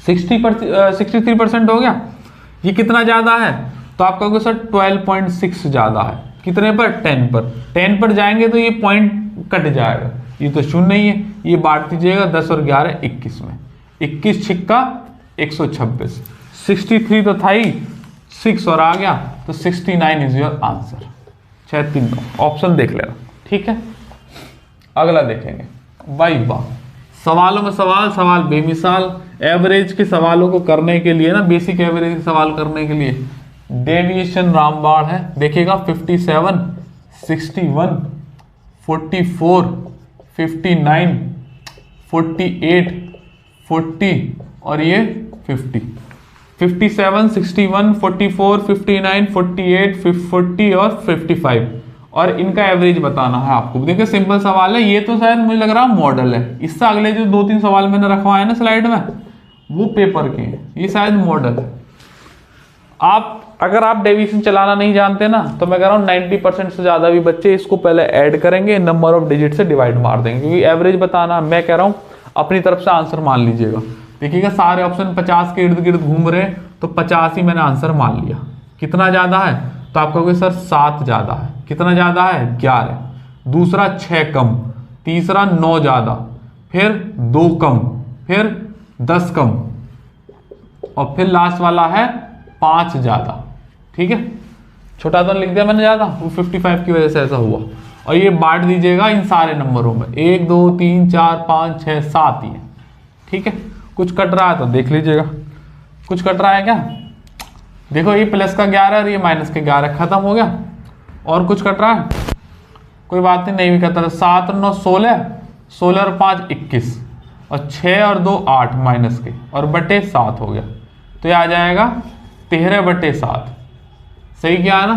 63% हो गया। ये कितना ज्यादा है तो आप कहोगे सर 12.6 ज्यादा है। कितने पर? 10 पर। 10 पर जाएंगे तो ये पॉइंट कट जाएगा, ये तो शून्य ही है, ये बांट दीजिएगा 10 और 11 21 में, 21 छिक्का 126। 63 तो था ही, 6 और आ गया तो 69 इज योर आंसर। 6 3 9 ऑप्शन देख लेना। ठीक है, अगला देखेंगे। वाह वाह, सवालों में सवाल, सवाल बेमिसाल। एवरेज के सवालों को करने के लिए ना, बेसिक एवरेज के सवाल करने के लिए डेविएशन रामबाण है। देखिएगा 57, 61, 44, 59, 48, 40 और ये 50, 57, 61, 44, 59, 48, 40 और 55, और इनका एवरेज बताना है आपको। देखिए सिंपल सवाल है ये, तो शायद मुझे लग रहा है मॉडल है। इससे अगले जो 2-3 सवाल मैंने रखवाए ना स्लाइड में, वो पेपर के हैं, ये शायद मॉडल है। आप अगर आप डेविएशन चलाना नहीं जानते ना, तो मैं कह रहा हूँ 90% से ज्यादा भी बच्चे इसको पहले ऐड करेंगे, नंबर ऑफ डिजिट से डिवाइड मार देंगे, क्योंकि एवरेज बताना, मैं कह रहा हूँ अपनी तरफ से आंसर मान लीजिएगा। देखिएगा सारे ऑप्शन 50 के इर्द गिर्द घूम रहे, तो 50 ही मैंने आंसर मान लिया। कितना ज्यादा है, तो आप कहोगे सर 7 ज्यादा है। कितना ज्यादा है, 11। दूसरा 6 कम, तीसरा 9 ज्यादा, फिर 2 कम, फिर 10 कम, और फिर लास्ट वाला है 5 ज्यादा। ठीक है, छोटा तो लिख दिया मैंने ज्यादा, वो 55 की वजह से ऐसा हुआ। और ये बांट दीजिएगा इन सारे नंबरों में, 1 2 3 4 5 6 7 ही है। ठीक है, कुछ कट रहा है तो देख लीजिएगा, कुछ कट रहा है क्या? देखो ये प्लस का 11 और ये माइनस के 11, खत्म हो गया। और कुछ कट रहा है? कोई बात नहीं भी कट रहा। 7 और 9 16, 16 और 5 21, और 6 और 2 8 माइनस के, और बटे 7 हो गया। तो ये आ जाएगा 13/7। सही क्या है ना,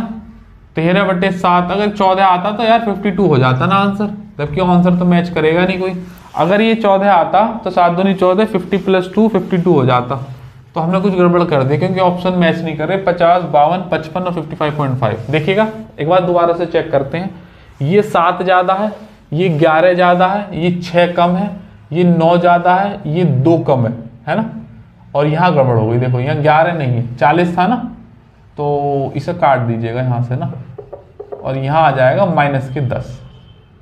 13/7। अगर 14 आता तो यार 52 हो जाता ना आंसर, जबकि आंसर तो मैच करेगा नहीं कोई। अगर ये 14 आता तो 7 दूनी 14, 50 + 2 52 हो जाता। तो हमने कुछ गड़बड़ कर दी, क्योंकि ऑप्शन मैच नहीं कर रहे। 50, 52, 55 और 55.5। देखिएगा एक बार दोबारा से चेक करते हैं। ये 7 ज्यादा है, ये 11 ज्यादा है, ये 6 कम है, ये 9 ज्यादा है, ये 2 कम है ना। और यहाँ गड़बड़ हो गई, देखो यहाँ 11 नहीं है, 40 था ना, तो इसे काट दीजिएगा यहाँ से ना, और यहाँ आ जाएगा माइनस के 10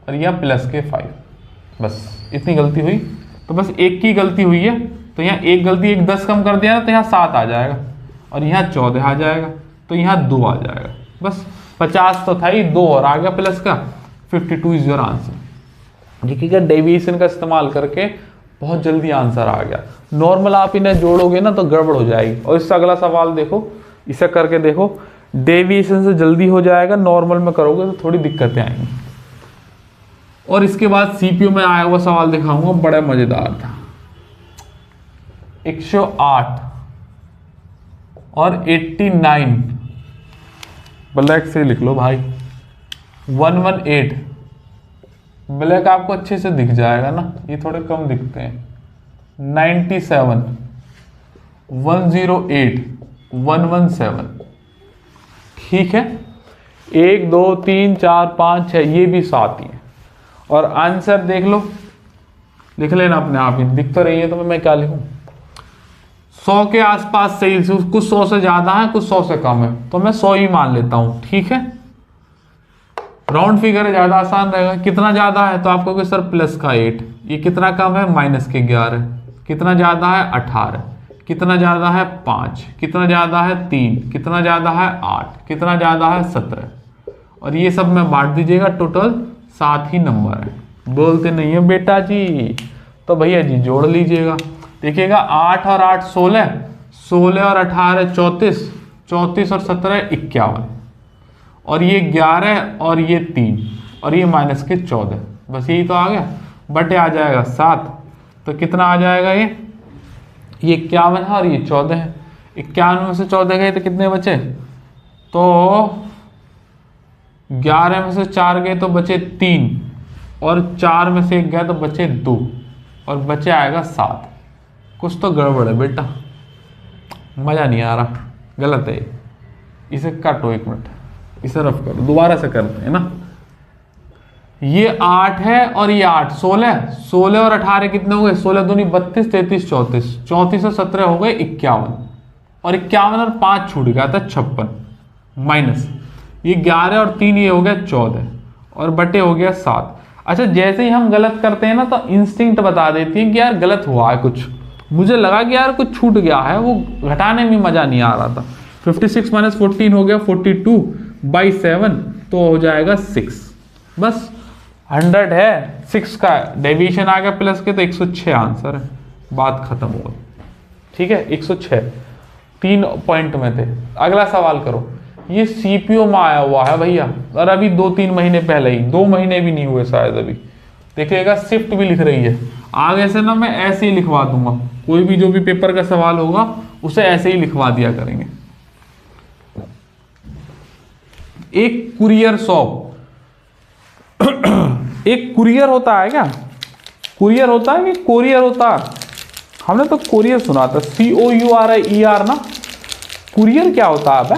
और यहाँ प्लस के 5। बस इतनी गलती हुई, तो बस एक की गलती हुई है, तो यहाँ एक गलती, एक 10 कम कर दिया ना, तो यहाँ 7 आ जाएगा, और यहाँ 14 आ जाएगा, तो यहाँ 2 आ जाएगा। बस 50 तो था ही, 2 और आ गया प्लस का, 52 इज योर आंसर। देखिएगा डेविएशन का इस्तेमाल करके बहुत जल्दी आंसर आ गया। नॉर्मल आप इन्हें जोड़ोगे ना तो गड़बड़ हो जाएगी। और इससे अगला सवाल देखो, इसे करके देखो, डेविएशन से जल्दी हो जाएगा, नॉर्मल में करोगे तो थोड़ी दिक्कतें आएंगी। और इसके बाद सीपीयू में आया हुआ सवाल दिखाऊंगा, बड़ा मजेदार था। 108 और 89, ब्लैक से लिख लो भाई। 118, ब्लैक आपको अच्छे से दिख जाएगा ना, ये थोड़े कम दिखते हैं। 97, 108, 117। ठीक है, 1 2 3 4 5 6, ये भी 7 ही है। और आंसर देख लो, लिख लेना अपने आप ही, दिख तो रही है, तो मैं क्या लिखूं? 100 के आसपास सही, कुछ 100 से ज्यादा है, कुछ 100 से कम है, तो मैं 100 ही मान लेता हूं। ठीक है, राउंड फिगर है, ज्यादा आसान रहेगा। कितना ज्यादा है, तो आपको सर प्लस का 8। ये कितना कम है, माइनस के 11। कितना ज्यादा है, 18। कितना ज्यादा है, 5। कितना ज्यादा है, 3। कितना ज्यादा है, 8। कितना ज्यादा है, 17। और ये सब में बांट दीजिएगा, टोटल 7 ही नंबर है। बोलते नहीं है बेटा जी, तो भैया जी जोड़ लीजिएगा। देखिएगा 8 और 8 16, 16 और 18 34, 34 और 17 51, और ये 11 और ये 3, और ये माइनस के 14। बस यही तो आ गया, बटे आ जाएगा 7। तो कितना आ जाएगा, ये 51 है और ये 14 है। 51 में से 14 गए तो कितने बचे, तो 11 में से 4 गए तो बचे 3, और 4 में से 1 गया तो बचे 2, और बचे आएगा 7। कुछ तो गड़बड़ है बेटा, मजा नहीं आ रहा, गलत है। इसे काटो 1 मिनट, इसे रफ करो, दोबारा से करते हैं ना। ये 8 है और ये 8, 16 और 18 कितने हो गए, 16 दूनी 32, 33 34, 34 और 17 हो गए 51, और 51 और 5 छूट गया था 56, माइनस ये 11 और 3 ये हो गया 14, और बटे हो गया 7। अच्छा, जैसे ही हम गलत करते हैं ना, तो इंस्टिंक्ट बता देती है कि यार गलत हुआ है कुछ। मुझे लगा कि यार कुछ छूट गया है, वो घटाने में मजा नहीं आ रहा था। 56 - 14 हो गया 42/7, तो हो जाएगा 6। बस 100 है, 6 का डेविएशन आ गया प्लस के, तो 106 आंसर है, बात खत्म हो गई। ठीक है, 106 3 पॉइंट में थे। अगला सवाल करो। ये सीपीयू में आया हुआ है भैया, और अभी 2-3 महीने पहले ही, 2 महीने भी नहीं हुए शायद अभी। देखिएगा शिफ्ट भी लिख रही है। आगे से ना मैं ऐसे ही लिखवा दूंगा, कोई भी जो भी पेपर का सवाल होगा उसे ऐसे ही लिखवा दिया करेंगे। एक कुरियर शॉप, एक कुरियर होता है क्या? कुरियर होता है कि कोरियर होता है? हमने तो कोरियर सुना था, COURIER ना। कुरियर क्या होता है? अब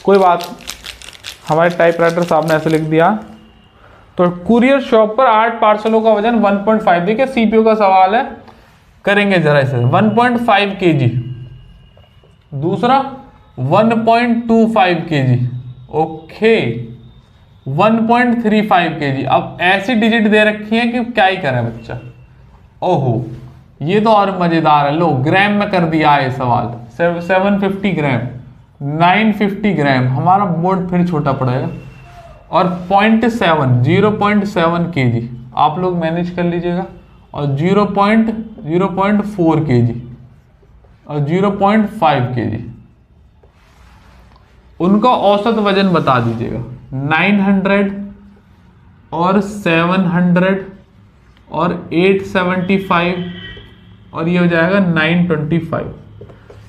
कोई बात, हमारे टाइपराइटर साहब ने ऐसे लिख दिया। तो कुरियर शॉप पर 8 पार्सलों का वजन 1.5, देखिए सीपीओ का सवाल है, करेंगे जरा इसे। 1.5 kg, दूसरा 1.25 kg, ओके 1.35 kg। अब ऐसी डिजिट दे रखी है कि क्या ही करे बच्चा। ओहो, ये तो और मजेदार है। लो ग्राम में कर दिया है सवाल, 750 ग्राम, 950 ग्राम, हमारा बोर्ड फिर छोटा पड़ेगा। और 0.7 kg आप लोग मैनेज कर लीजिएगा, और 0.4 kg और 0.5 kg, उनका औसत वजन बता दीजिएगा। 900 और 700 और 875 और ये हो जाएगा 925।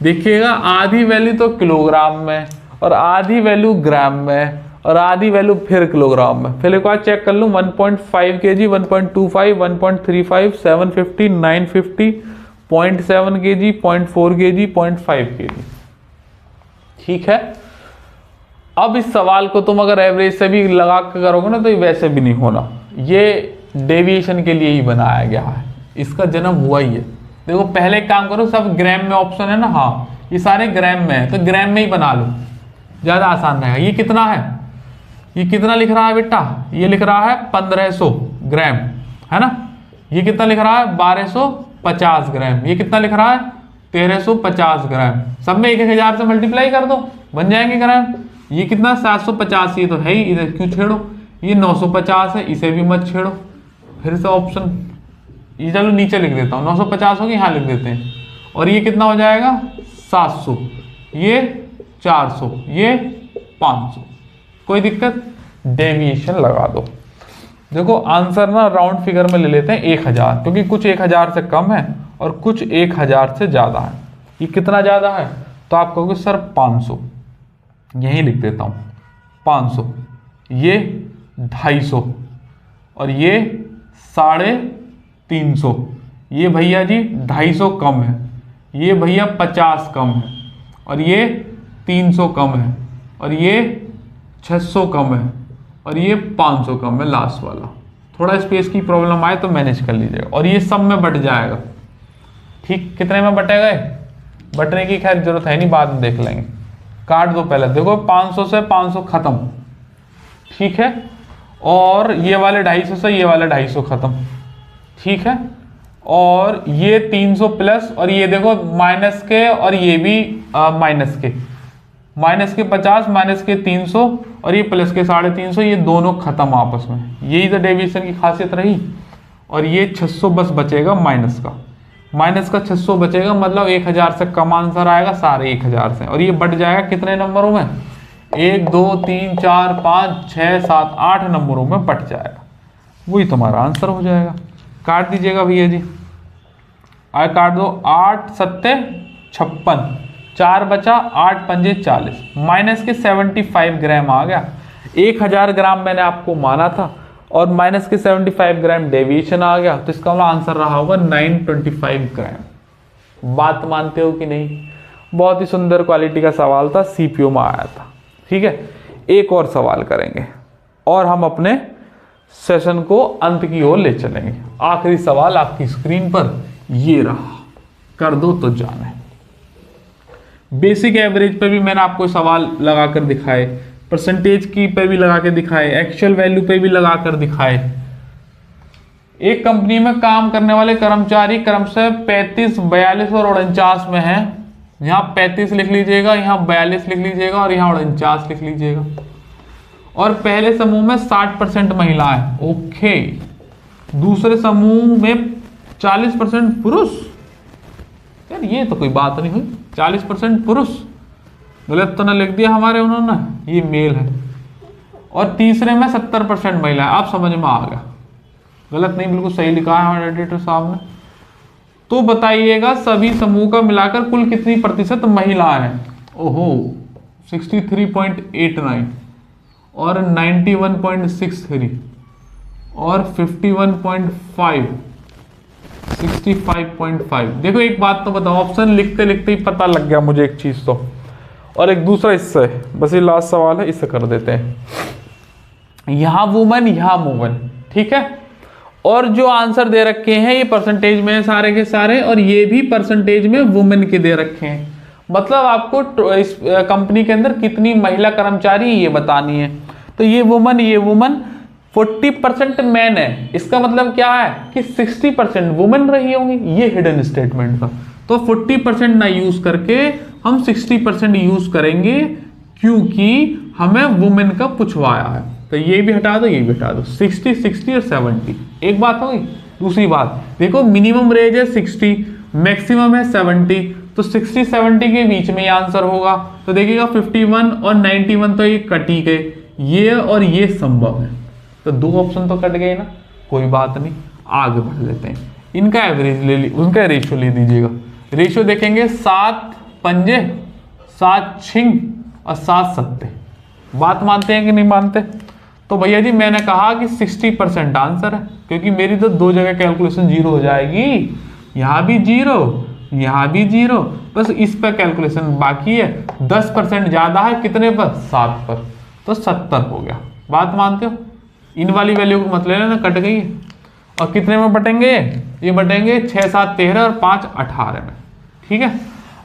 देखिएगा आधी वैल्यू तो किलोग्राम में, और आधी वैल्यू ग्राम में, और आधी वैल्यू फिर किलोग्राम में। फिर एक बार चेक कर लूँ, 1.5 kg, 1.25, 1.35, 750, 950, 0.7 kg, 0.4 kg, 0.5 kg। ठीक है। अब इस सवाल को तुम अगर एवरेज से भी लगा कर करोगे ना तो ये वैसे भी नहीं होना, ये डेविएशन के लिए ही बनाया गया है, इसका जन्म हुआ ही है। देखो पहले काम करो, सब ग्राम में ऑप्शन है ना, हाँ ये सारे ग्राम में है, तो ग्राम में ही बना लो, ज़्यादा आसान रहेगा। ये कितना है, ये कितना लिख रहा है बेटा? ये लिख रहा है 1500 ग्राम, है ना। ये कितना लिख रहा है? 1250 ग्राम। ये कितना लिख रहा है? 1350 ग्राम। सब में 1000 से मल्टीप्लाई कर दो, बन जाएंगे ग्राम। ये कितना? 750, ये तो है ही, इधर क्यों छेड़ो। ये 950 है, इसे भी मत छेड़ो। फिर से ऑप्शन, ये चलो नीचे लिख देता हूँ, 950 होगी, यहाँ लिख देते हैं। और ये कितना हो जाएगा? 700, ये 400, ये 500। कोई दिक्कत? डेविएशन लगा दो। देखो आंसर ना राउंड फिगर में ले लेते हैं 1000, क्योंकि कुछ 1000 से कम है और कुछ 1000 से ज़्यादा है। ये कितना ज़्यादा है? तो आप कहोगे सर 500, यहीं लिख देता हूँ 500, ये 250 और ये 350। ये भैया जी 250 कम है, ये भैया 50 कम है, और ये 300 कम है, और ये 600 कम है, और ये 500 कम है लास्ट वाला। थोड़ा स्पेस की प्रॉब्लम आए तो मैनेज कर लीजिएगा, और ये सब में बट जाएगा। ठीक, कितने में बटेगा? बटने की खैर जरूरत है नहीं, बाद में देख लेंगे। काट दो पहले, देखो 500 से 500 खत्म, ठीक है। और ये वाले 250 से ये वाले 250 खत्म, ठीक है। और ये 300 प्लस, और ये देखो माइनस के, और ये भी माइनस के 50, माइनस के 300, और ये प्लस के 350, ये दोनों खत्म आपस में। यही तो डेविएशन की खासियत रही। और ये 600 बस बचेगा माइनस का, 600 बचेगा, मतलब 1000 से कम आंसर आएगा, सारे 1000 से। और ये बढ़ जाएगा कितने नंबरों में? 1 2 3 4 5 6 7 8 नंबरों में बढ़ जाएगा। वही तुम्हारा आंसर हो जाएगा। काट दीजिएगा भैया जी, आगे काट दो। 8 7 56, 4 बचा, 8 पंजे 40, माइनस के 75 ग्राम आ गया। 1000 ग्राम मैंने आपको माना था, और माइनस के 75 ग्राम डेविएशन आ गया, तो इसका आंसर रहा होगा 925 ग्राम। बात मानते हो कि नहीं? बहुत ही सुंदर क्वालिटी का सवाल था, सीपीओ में आया था। ठीक है, एक और सवाल करेंगे और हम अपने सेशन को अंत की ओर ले चलेंगे। आखिरी सवाल आपकी स्क्रीन पर ये रहा, कर दो तो जाने। बेसिक एवरेज पे भी मैंने आपको सवाल लगाकर दिखाए, परसेंटेज की पे भी लगा के दिखाए, एक्चुअल वैल्यू पे भी लगा कर दिखाए। एक कंपनी में काम करने वाले कर्मचारी क्रमशः 35, 42 और 49 में हैं। यहाँ 35 लिख लीजिएगा, यहाँ 42 लिख लीजिएगा, और यहाँ 49 लिख लीजिएगा। और पहले समूह में 60% महिलाएं, ओके। दूसरे समूह में 40% पुरुष। यार ये तो कोई बात नहीं हुई, 40% पुरुष, गलत तो ना लिख दिया हमारे उन्होंने, ये मेल है। और तीसरे में 70% महिला, आप समझ में आ गया। गलत नहीं, बिल्कुल सही लिखा है हमारे एडिटर साहब ने। तो बताइएगा सभी समूह का मिलाकर कुल कितनी प्रतिशत महिलाएं हैं? ओहो 63.89 और 91.63 और 51.5, 65.5। देखो एक बात तो बताओ, ऑप्शन लिखते लिखते ही पता लग गया मुझे एक चीज तो, और एक दूसरा इससे, बस ये लास्ट सवाल है, इससे कर देते हैं। यहां वुमन यहां वुमन, ठीक है, और जो आंसर दे रखे हैं ये परसेंटेज में है सारे के सारे, और ये भी परसेंटेज में वुमेन के दे रखे हैं। मतलब आपको इस कंपनी के अंदर कितनी महिला कर्मचारी ये बतानी है। तो ये वुमन 40% मैन है, इसका मतलब क्या है कि 60% वुमेन रही होंगी, ये हिडन स्टेटमेंट था। तो 40% ना यूज करके हम 60% यूज करेंगे, क्योंकि हमें वुमेन का पूछवाया है। तो ये भी हटा दो, ये भी हटा दो, 60, 60 और 70। एक बात होगी। दूसरी बात देखो, मिनिमम रेंज है 60, मैक्सिमम है 70, तो 60-70 के बीच में ये आंसर होगा। तो देखिएगा 51 और 91 तो ये कट ही गए, ये और ये संभव है, तो 2 ऑप्शन तो कट गए ना, कोई बात नहीं, आगे बढ़ लेते हैं। इनका एवरेज ले ली, उनका रेशियो ले दीजिएगा। रेशियो देखेंगे 7 पंजे, 7 छिंग और 7 सत्ते। बात मानते हैं कि नहीं मानते? तो भैया जी मैंने कहा कि 60% आंसर है, क्योंकि मेरी तो 2 जगह कैलकुलेशन 0 हो जाएगी, यहाँ भी 0, यहाँ भी 0, बस इस पर कैलकुलेशन बाकी है। 10% ज्यादा है, कितने पर? 7 पर, तो 70 हो गया। बात मानते हो? इन वाली वैल्यू को मत ले लेना, कट गई है। और कितने में बटेंगे? ये बटेंगे 6, 7, 13 और 5, 18 में, ठीक है।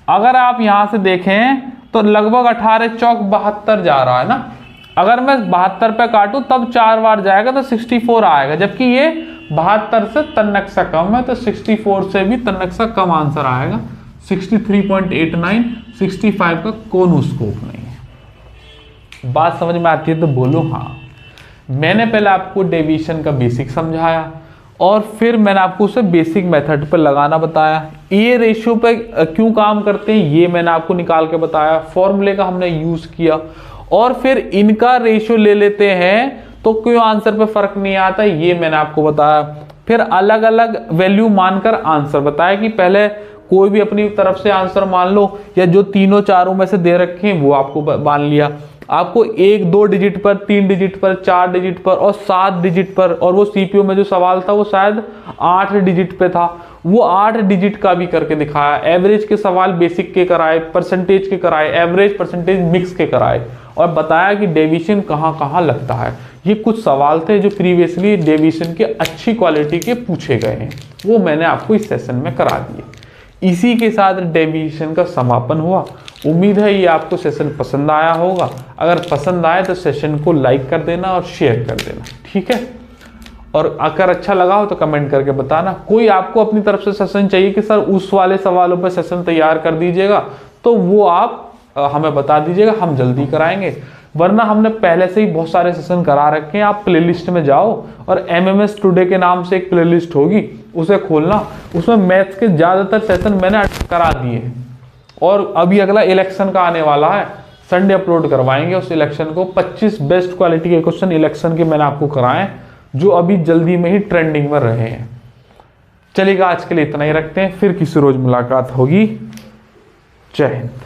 अगर आप यहां से देखें तो लगभग 18 चौक 72 जा रहा है ना। अगर मैं 72 पे काटूं तब 4 बार जाएगा तो 64 आएगा, जबकि ये 72 से तन्नक्सा कम है, तो 64 से भी तन्नक्सा कम आंसर आएगा। 63.89, 65 का कोनो स्कोप नहीं है। बात समझ में आती है तो बोलो हाँ। मैंने पहले आपको डेविएशन का बेसिक समझाया, और फिर मैंने आपको उसे बेसिक मेथड पर लगाना बताया। ये रेशियो पे क्यों काम करते हैं ये मैंने आपको निकाल के बताया, फॉर्मूले का हमने यूज किया, और फिर इनका रेशियो ले लेते हैं तो क्यों आंसर पे फर्क नहीं आता ये मैंने आपको बताया। फिर अलग अलग वैल्यू मानकर आंसर बताया, कि पहले कोई भी अपनी तरफ से आंसर मान लो, या जो तीनों चारों में से दे रखे हैं वो आपको मान लिया। आपको 1, 2 डिजिट पर, 3 डिजिट पर, 4 डिजिट पर और 7 डिजिट पर, और वो सीपीयू में जो सवाल था वो शायद 8 डिजिट पे था, वो 8 डिजिट का भी करके दिखाया। एवरेज के सवाल बेसिक के कराए, परसेंटेज के कराए, एवरेज परसेंटेज मिक्स के कराए, और बताया कि डेविएशन कहाँ कहाँ लगता है। ये कुछ सवाल थे जो प्रीवियसली डेविएशन के अच्छी क्वालिटी के पूछे गए हैं, वो मैंने आपको इस सेशन में करा दिए। इसी के साथ डेविएशन का समापन हुआ। उम्मीद है ये आपको सेशन पसंद आया होगा। अगर पसंद आए तो सेशन को लाइक कर देना और शेयर कर देना, ठीक है। और अगर अच्छा लगा हो तो कमेंट करके बताना। कोई आपको अपनी तरफ से सेशन चाहिए कि सर उस वाले सवालों पर सेशन तैयार कर दीजिएगा, तो वो आप हमें बता दीजिएगा, हम जल्दी कराएंगे। वरना हमने पहले से ही बहुत सारे सेशन करा रखे हैं। आप प्लेलिस्ट में जाओ और MMS टुडे के नाम से एक प्लेलिस्ट होगी, उसे खोलना, उसमें मैथ्स के ज़्यादातर सेशन मैंने करा दिए हैं। और अभी अगला इलेक्शन का आने वाला है, संडे अपलोड करवाएंगे उस इलेक्शन को। 25 बेस्ट क्वालिटी के क्वेश्चन इलेक्शन के मैंने आपको कराए, जो अभी जल्दी में ही ट्रेंडिंग में रहे हैं। चलिएगा, आज के लिए इतना ही रखते हैं, फिर किसी रोज मुलाकात होगी। जय हिंद।